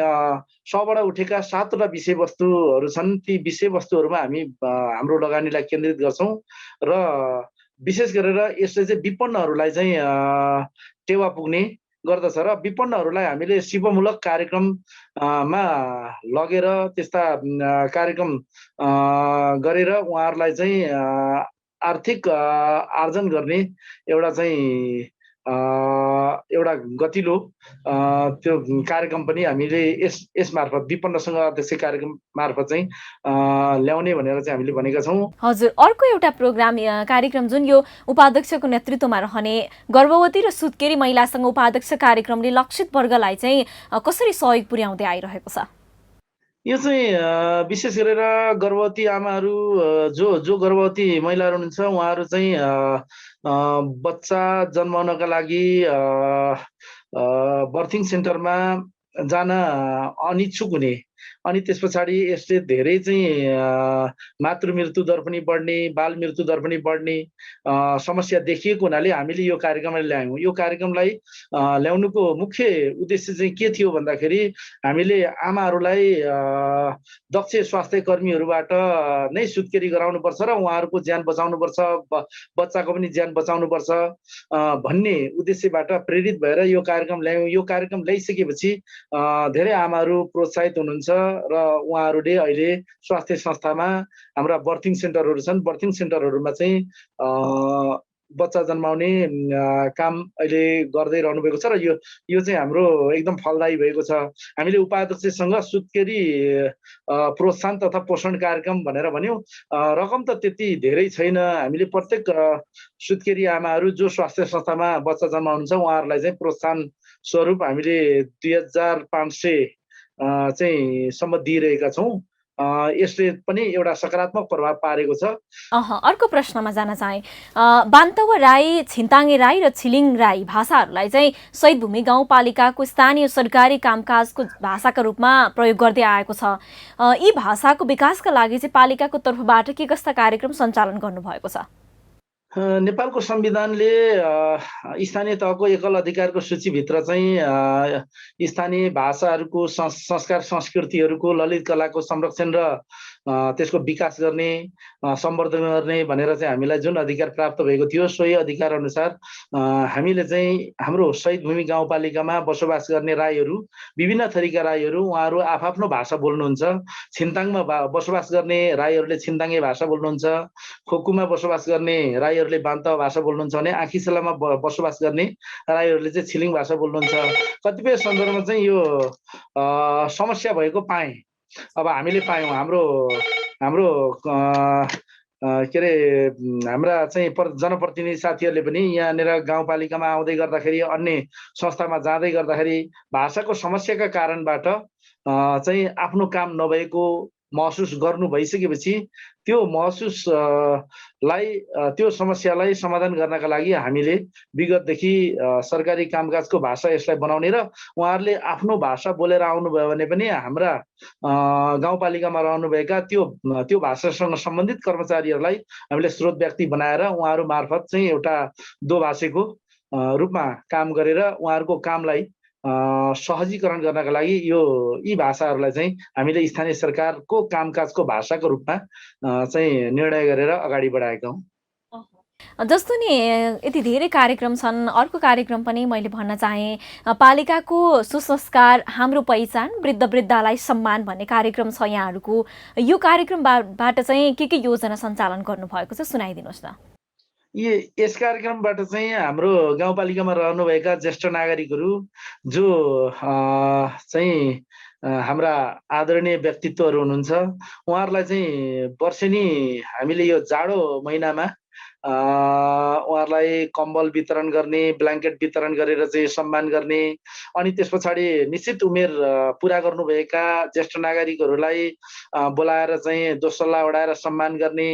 सबबाट उठेका 7वटा विषयवस्तुहरू छन्। ती विषयवस्तुहरूमा हामी हाम्रो लगानीलाई केन्द्रित गर्छौँ र विशेष गरेर यसले चाहिँ विपन्नहरूलाई चाहिँ टेवा पुग्ने गर्दछ र विपन्नहरूलाई हामीले सेवामूलक कार्यक्रममा लगेर त्यस्ता कार्यक्रम गरेर उहाँहरूलाई चाहिँ आर्थिक आर्जन गर्ने एउटा चाहिँ एउटा गतिलो त्यो कार्यक्रम पनि हामीले यस मार्फत विपन्नसँग अध्यक्ष कार्यक्रम मार्फत चाहिँ ल्याउने भनेर चाहिँ हामीले भनेका छौँ। हजुर, अर्को एउटा कार्यक्रम जुन यो उपाध्यक्षको नेतृत्वमा रहने गर्भवती र सुत्केरी महिलासँग उपाध्यक्ष कार्यक्रमले लक्षित वर्गलाई चाहिँ कसरी सहयोग पुर्याउँदै आइरहेको छ? यो चाहिँ विशेष गरेर गर्भवती आमाहरू जो गर्भवती महिलाहरू हुनुहुन्छ उहाँहरू चाहिँ बच्चा जन्माउनका लागि बर्थिङ सेन्टरमा जान अनिच्छुक हुने, अनि त्यस पछाडि यसले धेरै चाहिँ मातृ मृत्यु दर पनि बढ्ने, बाल मृत्यु दर पनि बढ्ने समस्या देखिएको हुनाले हामीले यो कार्यक्रमलाई ल्यायौँ। यो कार्यक्रमलाई ल्याउनुको मुख्य उद्देश्य चाहिँ के थियो भन्दाखेरि हामीले आमाहरूलाई दक्ष स्वास्थ्य कर्मीहरूबाट नै सुत्केरी गराउनुपर्छ र उहाँहरूको ज्यान बचाउनुपर्छ, बच्चाको पनि ज्यान बचाउनुपर्छ भन्ने उद्देश्यबाट प्रेरित भएर यो कार्यक्रम ल्यायौँ। यो कार्यक्रम ल्याइसकेपछि धेरै आमाहरू प्रोत्साहित हुनुहुन्छ र उहाँहरूले अहिले स्वास्थ्य संस्थामा हाम्रा बर्थिङ सेन्टरहरू छन्, बर्थिङ सेन्टरहरूमा चाहिँ बच्चा जन्माउने काम अहिले गर्दै रहनु भएको छ र यो चाहिँ हाम्रो एकदम फलदायी भएको छ। हामीले उपाध्यक्षसँग सुत्केरी प्रोत्साहन तथा पोषण कार्यक्रम भनेर भन्यौँ। रकम त त्यति धेरै छैन। हामीले प्रत्येक सुत्केरी आमाहरू जो स्वास्थ्य संस्थामा बच्चा जन्माउनुहुन्छ उहाँहरूलाई चाहिँ प्रोत्साहन स्वरूप हामीले 2500 चाहिँ सम्म दिइरहेका छौँ। यसले पनि एउटा सकारात्मक प्रभाव पारेको छ। अर्को प्रश्नमा जान चाहे, बान्तवा राई, छिन्ताङ्गे राई र छिलिङ राई भाषाहरूलाई चाहिँ शहीद भूमि गाउँपालिकाको स्थानीय सरकारी कामकाजको भाषाका रूपमा प्रयोग गर्दै आएको छ। यी भाषाको विकासका लागि चाहिँ पालिकाको तर्फबाट के कस्ता कार्यक्रम सञ्चालन गर्नुभएको छ? नेपालको संविधानले स्थानीय तहको एकल अधिकारको सूचीभित्र चाहिँ स्थानीय भाषाहरूको संस्कार संस्कृतिहरूको ललित कलाको संरक्षण र त्यसको विकास गर्ने सम्वर्धन गर्ने भनेर चाहिँ हामीलाई जुन अधिकार प्राप्त भएको थियो सोही अधिकार अनुसार हामीले चाहिँ हाम्रो शहीद भूमि गाउँपालिकामा बसोबास गर्ने राईहरू, विभिन्न थरीका राईहरू, उहाँहरू आफ्नो भाषा बोल्नुहुन्छ। छिन्ताङमा बसोबास गर्ने राईहरूले छिन्ताङ्गे भाषा बोल्नुहुन्छ। खोकुमा बसोबास गर्ने राईहरूले बान्तवा भाषा बोल्नुहुन्छ भने आँखीसेलामा बसोबास गर्ने राईहरूले चाहिँ छिलिङ भाषा बोल्नुहुन्छ। कतिपय सन्दर्भमा चाहिँ यो समस्या भएको पाएँ। अब हामीले पायौँ हाम्रो के अरे हाम्रा चाहिँ जनप्रतिनिधि साथीहरूले पनि यहाँनिर गाउँपालिकामा आउँदै गर्दाखेरि अन्य संस्थामा जाँदै गर्दाखेरि भाषाको समस्याका कारणबाट चाहिँ आफ्नो काम नभएको महसुस गर्नु भइसकेपछि त्यो त्यो समस्यालाई समाधान गर्नका लागि हामीले विगतदेखि सरकारी कामकाजको भाषा यसलाई बनाउने र उहाँहरूले आफ्नो भाषा बोलेर आउनुभयो भने पनि हाम्रा गाउँपालिकामा रहनुभएका त्यो भाषासँग सम्बन्धित कर्मचारीहरूलाई हामीले स्रोत व्यक्ति बनाएर उहाँहरू मार्फत चाहिँ एउटा दोभाषीको रूपमा काम गरेर उहाँहरूको कामलाई सहजीकरण गर्नका लागि यी भाषाहरूलाई चाहिँ हामीले स्थानीय सरकारको कामकाजको भाषाको रूपमा चाहिँ निर्णय गरेर अगाडि बढाएका हौँ। जस्तो नि यति धेरै कार्यक्रम छन्, अर्को कार्यक्रम पनि मैले भन्न चाहेँ, पालिकाको सुसंस्कार हाम्रो पहिचान वृद्ध वृद्धालाई सम्मान भन्ने कार्यक्रम छ यहाँहरूको। यो कार्यक्रमबाट चाहिँ के योजना सञ्चालन गर्नुभएको छ, सुनाइदिनुहोस् न। यस कार्यक्रमबाट चाहिँ हाम्रो गाउँपालिकामा रहनुभएका ज्येष्ठ नागरिकहरू जो चाहिँ हाम्रा आदरणीय व्यक्तित्वहरू हुनुहुन्छ उहाँहरूलाई चाहिँ वर्षेनी हामीले यो जाडो महिनामा उहाँहरूलाई कम्बल वितरण गर्ने, ब्ल्याङ्केट वितरण गरेर चाहिँ सम्मान गर्ने, अनि त्यस पछाडि निश्चित उमेर पुरा गर्नुभएका ज्येष्ठ नागरिकहरूलाई बोलाएर चाहिँ दोस्सल्ला ओढाएर सम्मान गर्ने।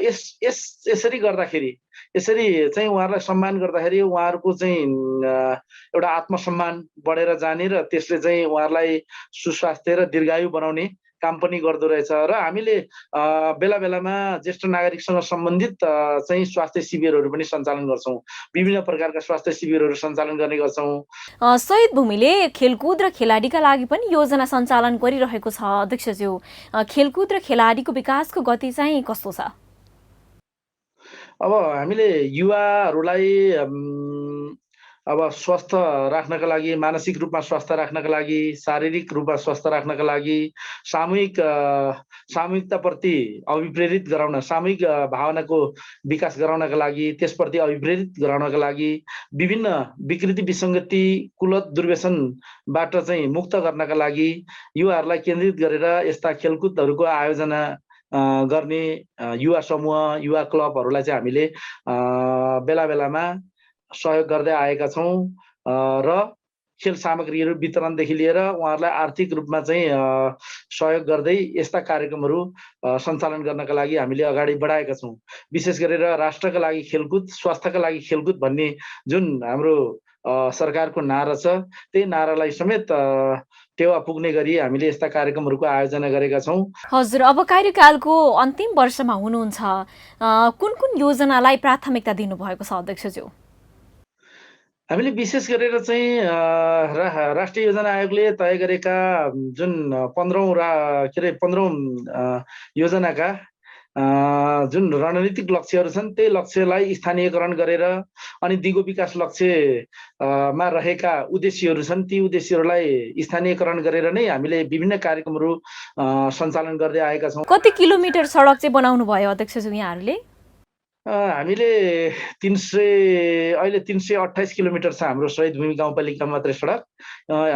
यसरी गर्दाखेरि, यसरी चाहिँ उहाँहरूलाई सम्मान गर्दाखेरि उहाँहरूको चाहिँ एउटा आत्मसम्मान बढेर जाने र त्यसले चाहिँ उहाँहरूलाई सुस्वास्थ्य र दीर्घायु बनाउने काम पनि गर्दो रहेछ। र हामीले बेला बेलामा ज्येष्ठ नागरिकसँग सम्बन्धित चाहिँ स्वास्थ्य शिविरहरू पनि सञ्चालन गर्छौँ। विभिन्न प्रकारका स्वास्थ्य शिविरहरू सञ्चालन गर्ने गर्छौँ। शहीद भूमिले खेलकुद र खेलाडीका लागि पनि योजना सञ्चालन गरिरहेको छ अध्यक्षज्यू। खेलकुद र खेलाडीको विकासको गति चाहिँ कस्तो छ? अब हामीले युवाहरूलाई अब स्वस्थ राख्नका लागि, मानसिक रूपमा स्वस्थ राख्नका लागि, शारीरिक रूपमा स्वस्थ राख्नका लागि, सामूहिकताप्रति अभिप्रेरित गराउन, सामूहिक भावनाको विकास गराउनका लागि, त्यसप्रति अभिप्रेरित गराउनका लागि, विभिन्न विकृति विसङ्गति कुलत दुर्व्यसनबाट चाहिँ मुक्त गर्नका लागि युवाहरूलाई केन्द्रित गरेर यस्ता खेलकुदहरूको आयोजना गर्ने युवा समूह, युवा क्लबहरूलाई चाहिँ हामीले बेला बेलामा सहयोग गर्दै आएका छौँ र खेल सामग्रीहरू वितरणदेखि लिएर उहाँहरूलाई आर्थिक रूपमा चाहिँ सहयोग गर्दै यस्ता कार्यक्रमहरू सञ्चालन गर्नका लागि हामीले अगाडि बढाएका छौँ। विशेष गरेर राष्ट्रका लागि खेलकुद, स्वास्थ्यका लागि खेलकुद भन्ने जुन हाम्रो सरकारको नारा छ त्यही नारालाई समेत टेवा पुग्ने गरी हामीले यस्ता कार्यक्रमहरूको आयोजना गरेका छौँ। हजुर, अब कार्यकालको अन्तिम वर्षमा हुनुहुन्छ, कुन कुन योजनालाई प्राथमिकता दिनुभएको छ अध्यक्षज्यू? हामीले विशेष गरेर चाहिँ राष्ट्रिय योजना आयोगले तय गरेका जुन 15औं योजनाका जुन रणनीतिक लक्ष्यहरू छन् त्यही लक्ष्यलाई स्थानीयकरण गरेर अनि दिगो विकास लक्ष्यमा रहेका उद्देश्यहरू छन् ती उद्देश्यहरूलाई स्थानीयकरण गरेर नै हामीले विभिन्न कार्यक्रमहरू सञ्चालन गर्दै आएका छौँ। कति किलोमिटर सडक चाहिँ बनाउनु भयो अध्यक्षज्यू यहाँहरूले? हामीले अहिले 328 किलोमिटर छ हाम्रो शहीद भूमि गाउँपालिका मात्रै सडक।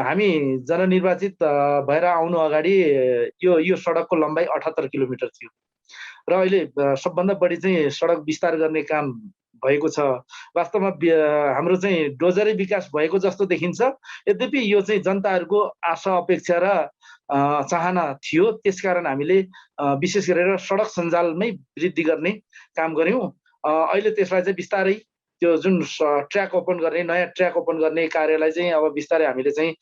हामी जननिर्वाचित भएर आउनु अगाडि यो सडकको लम्बाइ 78 किलोमिटर थियो र अहिले सबभन्दा बढी चाहिँ सडक विस्तार गर्ने काम भएको छ। वास्तवमा हाम्रो चाहिँ डोजरै विकास भएको जस्तो देखिन्छ। यद्यपि यो चाहिँ जनताहरूको आशा अपेक्षा र चाहना थियो, त्यसकारण हामीले विशेष गरेर सडक सञ्जालमै वृद्धि गर्ने काम गऱ्यौँ। अहिले त्यसलाई चाहिँ बिस्तारै त्यो जुन ट्र्याक ओपन गर्ने, नयाँ ट्र्याक ओपन गर्ने कार्यलाई चाहिँ अब बिस्तारै हामीले चाहिँ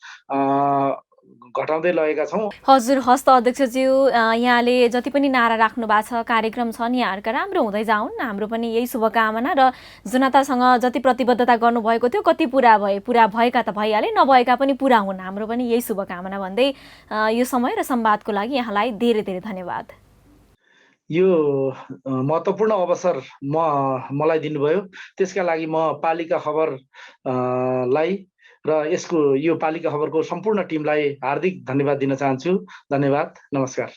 घटाउँदै लगेका छौँ। हजुर, हस्त अध्यक्षज्यू, यहाँले जति पनि नारा राख्नु भएको छ, कार्यक्रम छन् यहाँहरूका राम्रो हुँदै जाउन्, हाम्रो पनि यही शुभकामना। र जनतासँग जति प्रतिबद्धता गर्नुभएको थियो कति पुरा भएका त भइहाले, नभएका पनि पुरा हुन्, हाम्रो पनि यही शुभकामना भन्दै यो समय र संवादको लागि यहाँलाई धेरै धेरै धन्यवाद। यो महत्त्वपूर्ण अवसर मलाई दिनुभयो, त्यसका लागि म पालिका खबरलाई र यो पालिका खबरको सम्पूर्ण टिमलाई हार्दिक धन्यवाद दिन चाहन्छु। धन्यवाद, नमस्कार।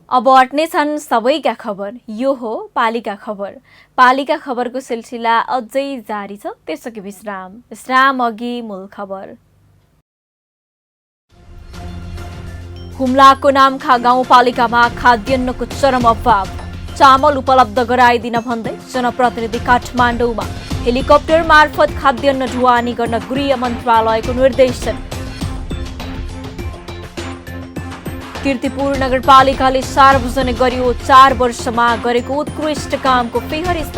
अब अट्ने छन् सबैका खबर, यो हो पालिका खबर। पालिका खबरको सिलसिला अझै जारी छ, त्यसकै विश्राम अघि मूल खबर। हुम्लाको नामखा गाउँपालिकामा खाद्यान्नको चरम अभाव, चामल उपलब्ध गराइदिन भन्दै जनप्रतिनिधि काठमाडौँमा हेलिकप्टर मार्फत खाद्यान्न ढुवानी गर्न गृह मन्त्रालयको निर्देशन। कीर्तिपुर नगरपालिकाले सार्वजनिक गरियो 4 वर्षमा गरेको उत्कृष्ट कामको फेहरिस्त,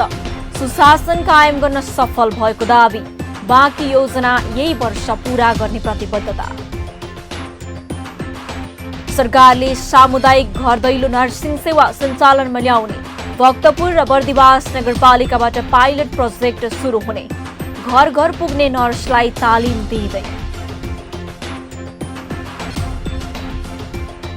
सुशासन कायम गर्न सफल भएको दावी, बाँकी योजना यही वर्ष पूरा गर्ने प्रतिबद्धता। सरकारले सामुदायिक घर दैलो नर्सिङ सेवा सञ्चालनमा ल्याउने, भक्तपुर र बर्दिवास नगरपालिकाबाट पाइलट प्रोजेक्ट सुरु हुने, घर घर पुग्ने नर्सलाई तालिम दिँदै।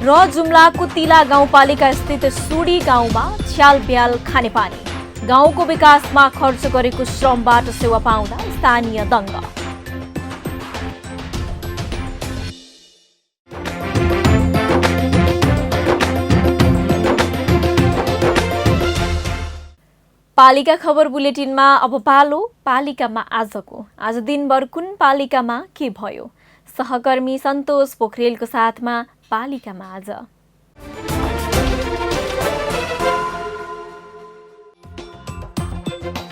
र जुम्लाको तिला गाउँपालिका स्थित सुडी गाउँमा छ्यालब्याल खानेपानी, गाउँको विकासमा खर्च गरेको श्रमबाट सेवा पाउँदा स्थानीय दङ्ग। पालिका खबर बुलेटिनमा अब पालो पालिकामा आजको। आज दिनभर कुन पालिकामा के भयो, सहकर्मी सन्तोष पोखरेलको साथमा पालिकामा आज।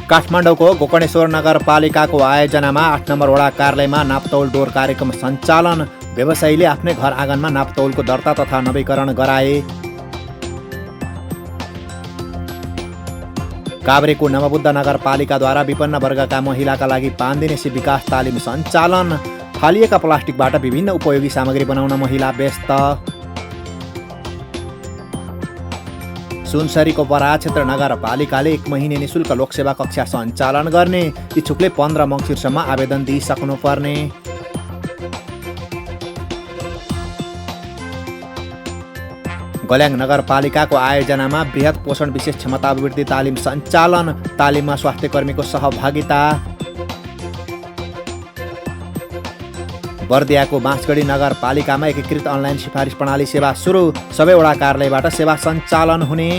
काठमाडौँको गोकर्णेश्वर नगरपालिकाको आयोजनामा 8 नम्बर वडा कार्यालयमा नापतौल डोर कार्यक्रम सञ्चालन, व्यवसायीले आफ्नै घर आँगनमा नापतौलको दर्ता तथा नवीकरण गराए। काभ्रेको नवबुद्ध नगरपालिकाद्वारा विपन्न वर्गका महिलाका लागि 5 दिने विकास तालिम सञ्चालन, फालिएका प्लास्टिकबाट विभिन्न उपयोगी सामग्री बनाउन महिला व्यस्त। सुनसरीको बराहा क्षेत्र नगरपालिकाले 1 महिने निशुल्क लोकसेवा कक्षा सञ्चालन गर्ने, इच्छुकले 15 मङ्सिरसम्म आवेदन दिइसक्नुपर्ने। गल्याङ नगरपालिकाको आयोजनामा बृहत पोषण विशेष क्षमता अभिवृद्धि तालिम सञ्चालन, तालिममा स्वास्थ्यकर्मीको सहभागिता। बर्दियाको बाँसगढी नगरपालिकामा एकीकृत अनलाइन सिफारिस प्रणाली सेवा सुरु, सबै वडा कार्यालयबाट सेवा सञ्चालन हुने।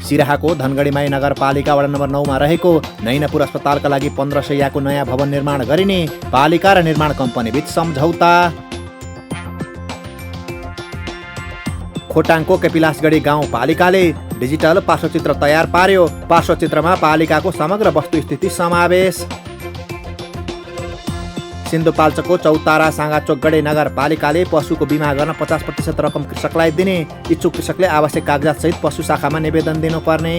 सिराहाको धनगढीमाई नगरपालिका वडा नम्बर 9 मा रहेको नैनपुर अस्पतालका लागि 15 शैय्याको नयाँ भवन निर्माण गरिने, पालिका र निर्माण कम्पनी बीच सम्झौता। खोटाङको कपिलासगढी गाउँपालिकाले डिजिटल पार्श्वचित्र तयार पार्यो, पार्श्वचित्रमा पालिकाको समग्र वस्तुस्थिति समावेश। सिन्धुपाल्चोकको चौतारा साँगाचोकगढे नगरपालिकाले पशुको बिमा गर्न 50% रकम कृषकलाई दिने, इच्छुक कृषकले आवश्यक कागजात सहित पशु शाखामा निवेदन दिनुपर्ने।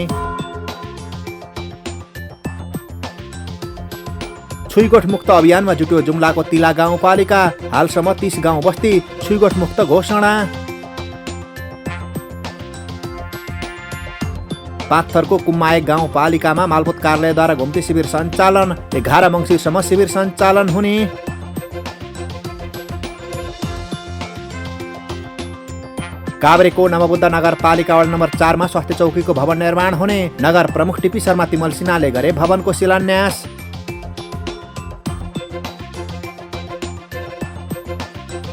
छुइगोठ मुक्त अभियानमा जुट्यो जुम्लाको तिला गाउँपालिका, हालसम्म 30 गाउँ बस्ती छुइगोठ मुक्त घोषणा। पाथरको कुम्मायक गाउँपालिकामा मालपोत कार्यालयद्वारा घुम्ती शिविर सञ्चालन, 11 मङ्सिरसम्म शिविर सञ्चालन हुने। काभ्रेको नवबुद्ध नगरपालिका वडा नम्बर 4 मा स्वास्थ्य चौकीको भवन निर्माण हुने, नगर प्रमुख टिपी शर्मा तिमल सिन्हाले गरे भवनको शिलान्यास।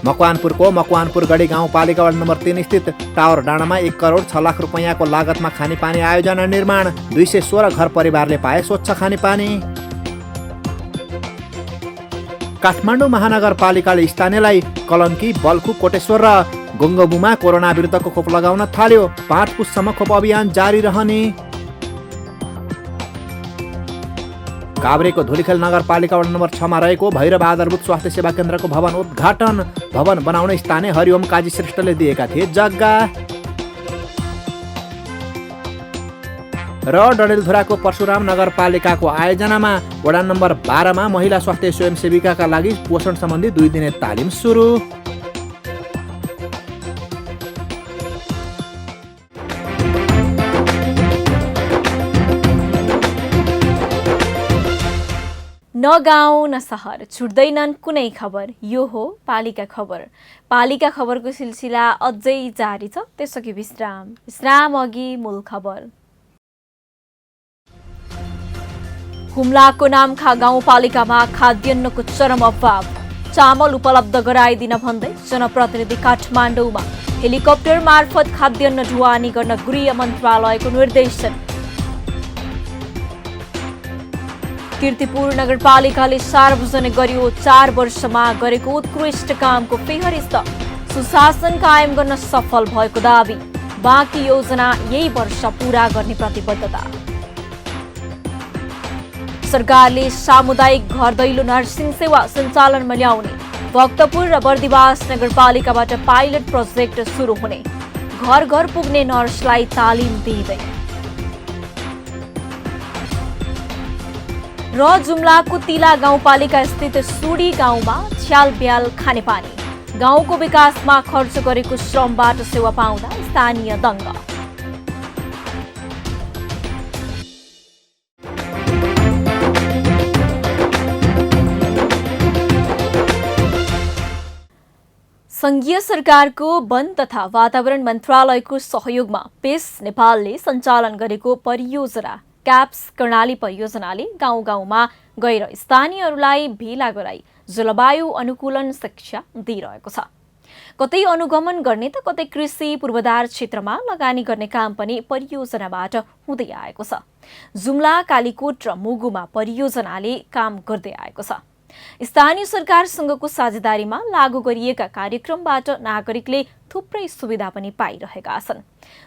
मकवानपुरको मकवानपुर गढी गाउँपालिका वार्ड नम्बर 3 स्थित टावर डाँडामा 1 करोड 6 लाख रुपैयाँको लागतमा खानेपानी आयोजना निर्माण, 216 घर परिवारले पाए स्वच्छ खानेपानी। काठमाडौँ महानगरपालिकाले स्थानीयलाई कलङ्की, बल्खु, कोटेश्वर र गुङ्गबुमा कोरोना विरुद्धको खोप लगाउन थाल्यो। 5 पुससम्म खोप अभियान जारी रहने। काभ्रेको धुलीखेल नगरपालिका वार्ड नम्बर 6 मा रहेको भैरव आधारभूत स्वास्थ्य सेवा केन्द्रको भवन उद्घाटन। भवन बनाउने स्थानीय हरिओम काजी श्रेष्ठले दिएका थिए जग्गा। र डडेलधुराको परशुराम नगरपालिकाको आयोजनामा वडा नम्बर 12 मा महिला स्वास्थ्य स्वयंसेविकाका लागि पोषण सम्बन्धी 2 दिने तालिम सुरु। न गाउँ न सहर छुट्दैनन् कुनै खबर। यो हो पालिका खबर। पालिका खबरको सिलसिला अझै जारी छ, त्यसअघि विश्राम अघि मूल खबर। हुम्लाको नामखा गाउँपालिकामा खाद्यान्नको चरम अभाव। चामल उपलब्ध गराइदिन भन्दै जनप्रतिनिधि काठमाडौँमा हेलिकप्टर मार्फत खाद्यान्न ढुवानी गर्न गृह मन्त्रालयको निर्देशन। कीर्तिपुर नगरपालिकाले सार्वजनिक गर्यो 4 वर्षमा गरेको उत्कृष्ट कामको फेहरिस्त। सुशासन कायम गर्न सफल भएको दावी। बाँकी योजना यही वर्ष पूरा गर्ने प्रतिबद्धता। सरकारले सामुदायिक घर दैलो नर्सिङ सेवा सञ्चालनमा ल्याउने। भक्तपुर र बर्दिवास नगरपालिकाबाट पाइलट प्रोजेक्ट सुरु हुने। घर घर पुग्ने नर्सलाई तालिम दिँदै। र जुम्लाको तिला गाउँपालिका स्थित सुडी गाउँमा छ्यालब्याल खानेपानी। गाउँको विकासमा खर्च गरेको श्रमबाट सेवा पाउँदा स्थानीय दङ्ग। संघीय सरकारको वन तथा वातावरण मन्त्रालयको सहयोगमा पेस नेपालले सञ्चालन गरेको परियोजना क्याप्स कर्णाली परियोजनाले गाउँ गाउँमा गएर स्थानीयहरूलाई भेला गराई जलवायु अनुकूलन शिक्षा दिइरहेको छ। कतै अनुगमन गर्ने त कतै कृषि पूर्वाधार क्षेत्रमा लगानी गर्ने काम पनि परियोजनाबाट हुँदै आएको छ। जुम्ला, कालीकोट र मुगुमा परियोजनाले काम गर्दै आएको छ। स्थानीय सरकारसँगको साझेदारीमा लागू गरिएका कार्यक्रमबाट नागरिकले थुप्रै सुविधा पनि पाइरहेका छन्।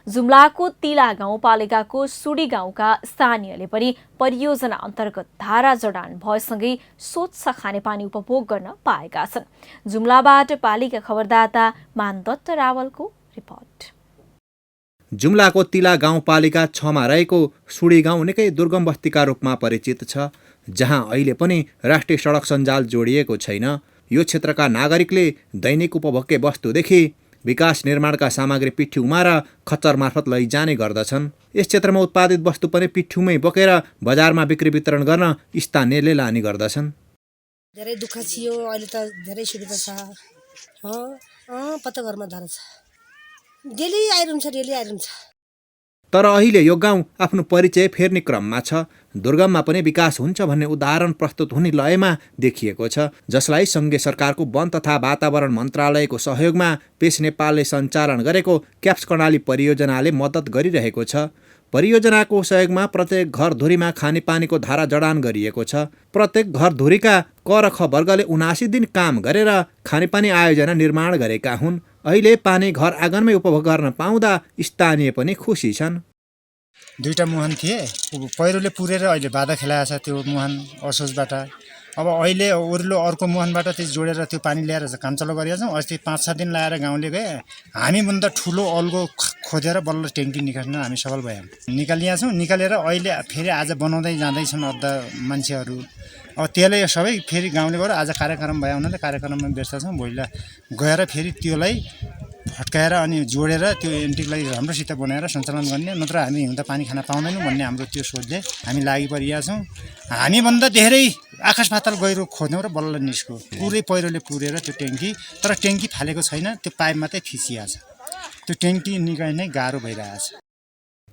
जुम्लाको तिला गाउँपालिकाको सुडी गाउँका स्थानीयले पनि परियोजना अन्तर्गत धारा जडान भएसँगै स्वच्छ खानेपानी उपभोग गर्न पाएका छन्। जुम्लाबाट पालिका खबरदाता मानदत्त रावलको रिपोर्ट। जुम्लाको तिला गाउँपालिका 6 मा रहेको सुडी गाउँ निकै दुर्गम बस्तीका रूपमा परिचित छ, जहाँ अहिले पनि राष्ट्रिय सडक सञ्जाल जोडिएको छैन। यो क्षेत्रका नागरिकले दैनिक उपभोग्य वस्तुदेखि विकास निर्माणका सामग्री पिठ्युमा र खच्चर मार्फत लैजाने गर्दछन्। यस क्षेत्रमा उत्पादित वस्तु पनि पिठ्युमै बोकेर बजारमा बिक्री वितरण गर्न स्थानीयले लाने गर्दछन्। धेरै दुःख थियो, अहिले त धेरै सुविधा छ। पत्ता घरमा धारा छ, डेली आइरहन्छ। तर अहिले यो गाउँ आफ्नो परिचय फेर्ने क्रममा छ। दुर्गममा पनि विकास हुन्छ भन्ने उदाहरण प्रस्तुत हुने लयमा देखिएको छ, जसलाई सङ्घीय सरकारको वन तथा वातावरण मन्त्रालयको सहयोगमा पेस नेपालले सञ्चालन गरेको क्याप्स कर्णाली परियोजनाले मद्दत गरिरहेको छ। परियोजनाको सहयोगमा प्रत्येक घरधुरीमा खानेपानीको धारा जडान गरिएको छ। प्रत्येक घरधुरीका क र ख वर्गले 79 दिन काम गरेर खानेपानी आयोजना निर्माण गरेका हुन्। अहिले पानी घर आँगनमै उपभोग गर्न पाउँदा स्थानीय पनि खुसी छन्। 2टा मुहान थिए, पहिरोले पुरेर अहिले बाधा खेलाएको छ त्यो मुहान असोजबाट। अब अहिले ओर्लो अर्को मुहानबाट त्यो जोडेर त्यो पानी ल्याएर काम चलो गरिरहेका छौँ। अस्ति 5-6 दिन लगाएर गाउँले गए, हामीभन्दा ठुलो अल्गो खोजेर बल्ल ट्याङ्की निकाल्न हामी सफल भयौँ। निकालिया छौँ। निकालेर अहिले फेरि आज बनाउँदै जाँदैछन् अद्धा मान्छेहरू। अब त्यसले सबै फेरि गाउँले गएर आज कार्यक्रम भयो हुनाले कार्यक्रममा व्यस्त छौँ। भोलिलाई गएर फेरि त्यसलाई फट्काएर अनि जोडेर त्यो एन्टिकलाई राम्रोसित बनाएर सञ्चालन गर्ने, नत्र हामी हिउँदा पानी खान पाउँदैनौँ भन्ने हाम्रो त्यो सोचले हामी लागि परिरहेका छौँ। हामीभन्दा धेरै आकाश पाताल गहिरो खोज्यौँ र बल्ल निस्क्यो। पुरै पहिरोले पुरेर त्यो ट्याङ्की, तर ट्याङ्की फालेको छैन, त्यो पाइप मात्रै फिसिया छ। त्यो ट्याङ्की निकाल्नै गाह्रो भइरहेछ।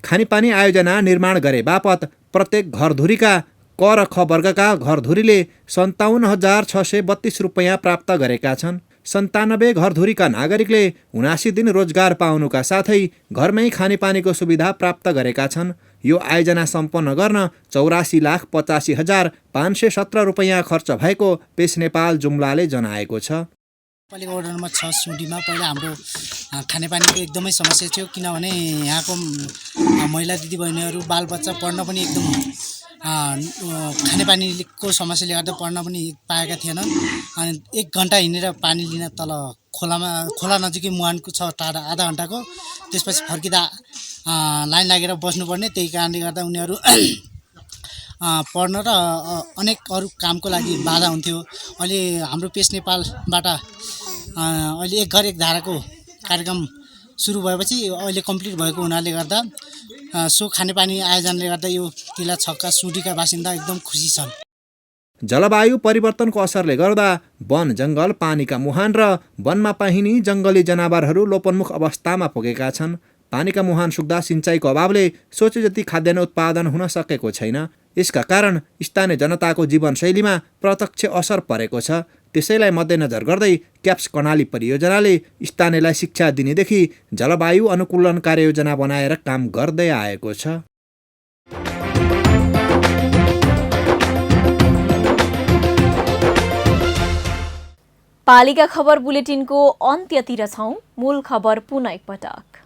खानेपानी आयोजना निर्माण गरे बापत प्रत्येक घरधुरीका क र ख वर्गका घरधुरीले 57,632 रुपैयाँ प्राप्त गरेका छन्। 97 घरधुरीका नागरिकले 79 दिन रोजगार पाउनुका साथै घरमै खानेपानीको सुविधा प्राप्त गरेका छन्। यो आयोजना सम्पन्न गर्न 84,85,517 रुपैयाँ खर्च भएको पेस नेपाल जुम्लाले जनाएको छ। पालिका वडा नम्बर 6 सुडीमा पहिला हाम्रो खानेपानीको एकदमै समस्या थियो, किनभने यहाँको महिला दिदीबहिनीहरू बालबच्चा पढ्न पनि एकदम खानेपानीको समस्याले गर्दा पढ्न पनि पाएका थिएनन्। अनि 1 घन्टा हिँडेर पानी लिन तल खोला नजिकै मुहानको छ टाढा आधा घन्टाको, त्यसपछि फर्किँदा लाइन लागेर बस्नुपर्ने। त्यही कारणले गर्दा उनीहरू पढ्न र अनेक अरू कामको लागि बाधा हुन्थ्यो। अहिले हाम्रो पेस नेपालबाट अहिले एक घर एक धाराको कार्यक्रम सुरु भएपछि अहिले कम्प्लिट भएको हुनाले गर्दा सो खानेपानी आयोजनाले गर्दा यो किला छक्का सुडीका बासिन्दा एकदम खुसी छन्। जलवायु परिवर्तनको असरले गर्दा वन जङ्गल, पानीका मुहान र वनमा पाइने जङ्गली जनावरहरू लोपन्मुख अवस्थामा पुगेका छन्। पानीका मुहान सुक्दा सिँचाइको अभावले सोचे जति खाद्यान्न उत्पादन हुन सकेको छैन। यसका कारण स्थानीय जनताको जीवनशैलीमा प्रत्यक्ष असर परेको छ। त्यसैलाई मध्यनजर गर्दै क्याप्स कर्णाली परियोजनाले स्थानीयलाई शिक्षा दिनेदेखि जलवायु अनुकूलन कार्ययोजना बनाएर काम गर्दै आएको छ। पालिका खबर बुलेटिनको अन्त्यतिर छौं। मूल खबर पुनः एकपटक।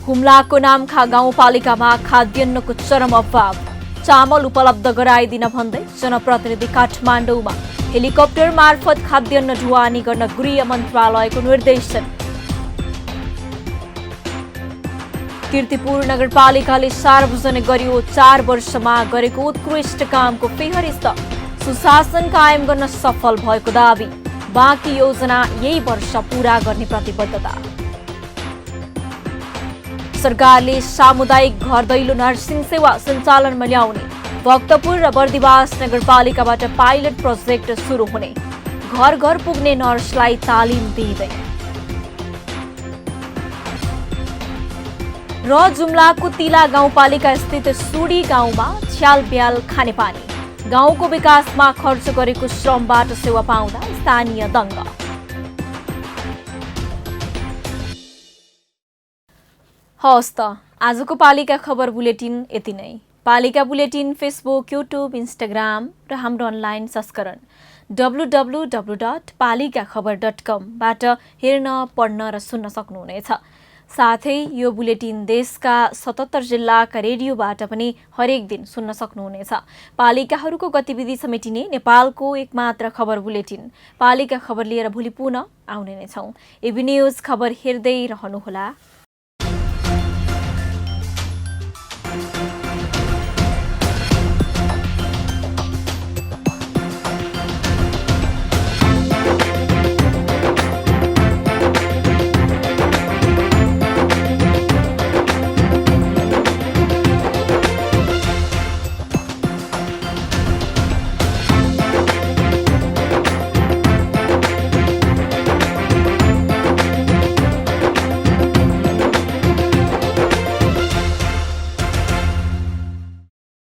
हुम्लाको नामखा गाउँपालिकामा खाद्यान्नको चरम अभाव, चामल उपलब्ध गराइदिन भन्दै जनप्रतिनिधि काठमाडौँमा हेलिकप्टर मार्फत खाद्यान्न ढुवानी गर्न गृह मन्त्रालयको निर्देशन। कीर्तिपुर नगरपालिकाले सार्वजनिक गरियो 4 वर्षमा गरेको उत्कृष्ट कामको फेहरिस्त, सुशासन कायम गर्न सफल भएको दावी, बाँकी योजना यही वर्ष पूरा गर्ने प्रतिबद्धता। सरकारले सामुदायिक घर दैलो नर्सिङ सेवा सञ्चालनमा ल्याउने, भक्तपुर र बर्दिवास नगरपालिकाबाट पाइलट प्रोजेक्ट सुरु हुने, घर घर पुग्ने नर्सलाई तालिम दिँदै। र जुम्लाको तिला गाउँपालिका स्थित सुडी गाउँमा छ्यालब्याल खानेपानी, गाउँको विकासमा खर्च गरेको श्रमबाट सेवा पाउँदा स्थानीय दङ्ग। हवस् त आजको पालिका खबर बुलेटिन यति नै। पालिका बुलेटिन फेसबुक, युट्युब, इन्स्टाग्राम र हाम्रो अनलाइन संस्करण www.palikakhbar.com बाट हेर्न, पढ्न र सुन्न सक्नुहुनेछ। साथै यो बुलेटिन देशका 77 जिल्लाका रेडियोबाट पनि हरेक दिन सुन्न सक्नुहुनेछ। पालिकाहरूको गतिविधि समेटिने नेपालको एकमात्र खबर बुलेटिन पालिका खबर लिएर भोलि पुनः आउने नै छौं। एबी न्यूज खबर हेर्दै रहनुहोला।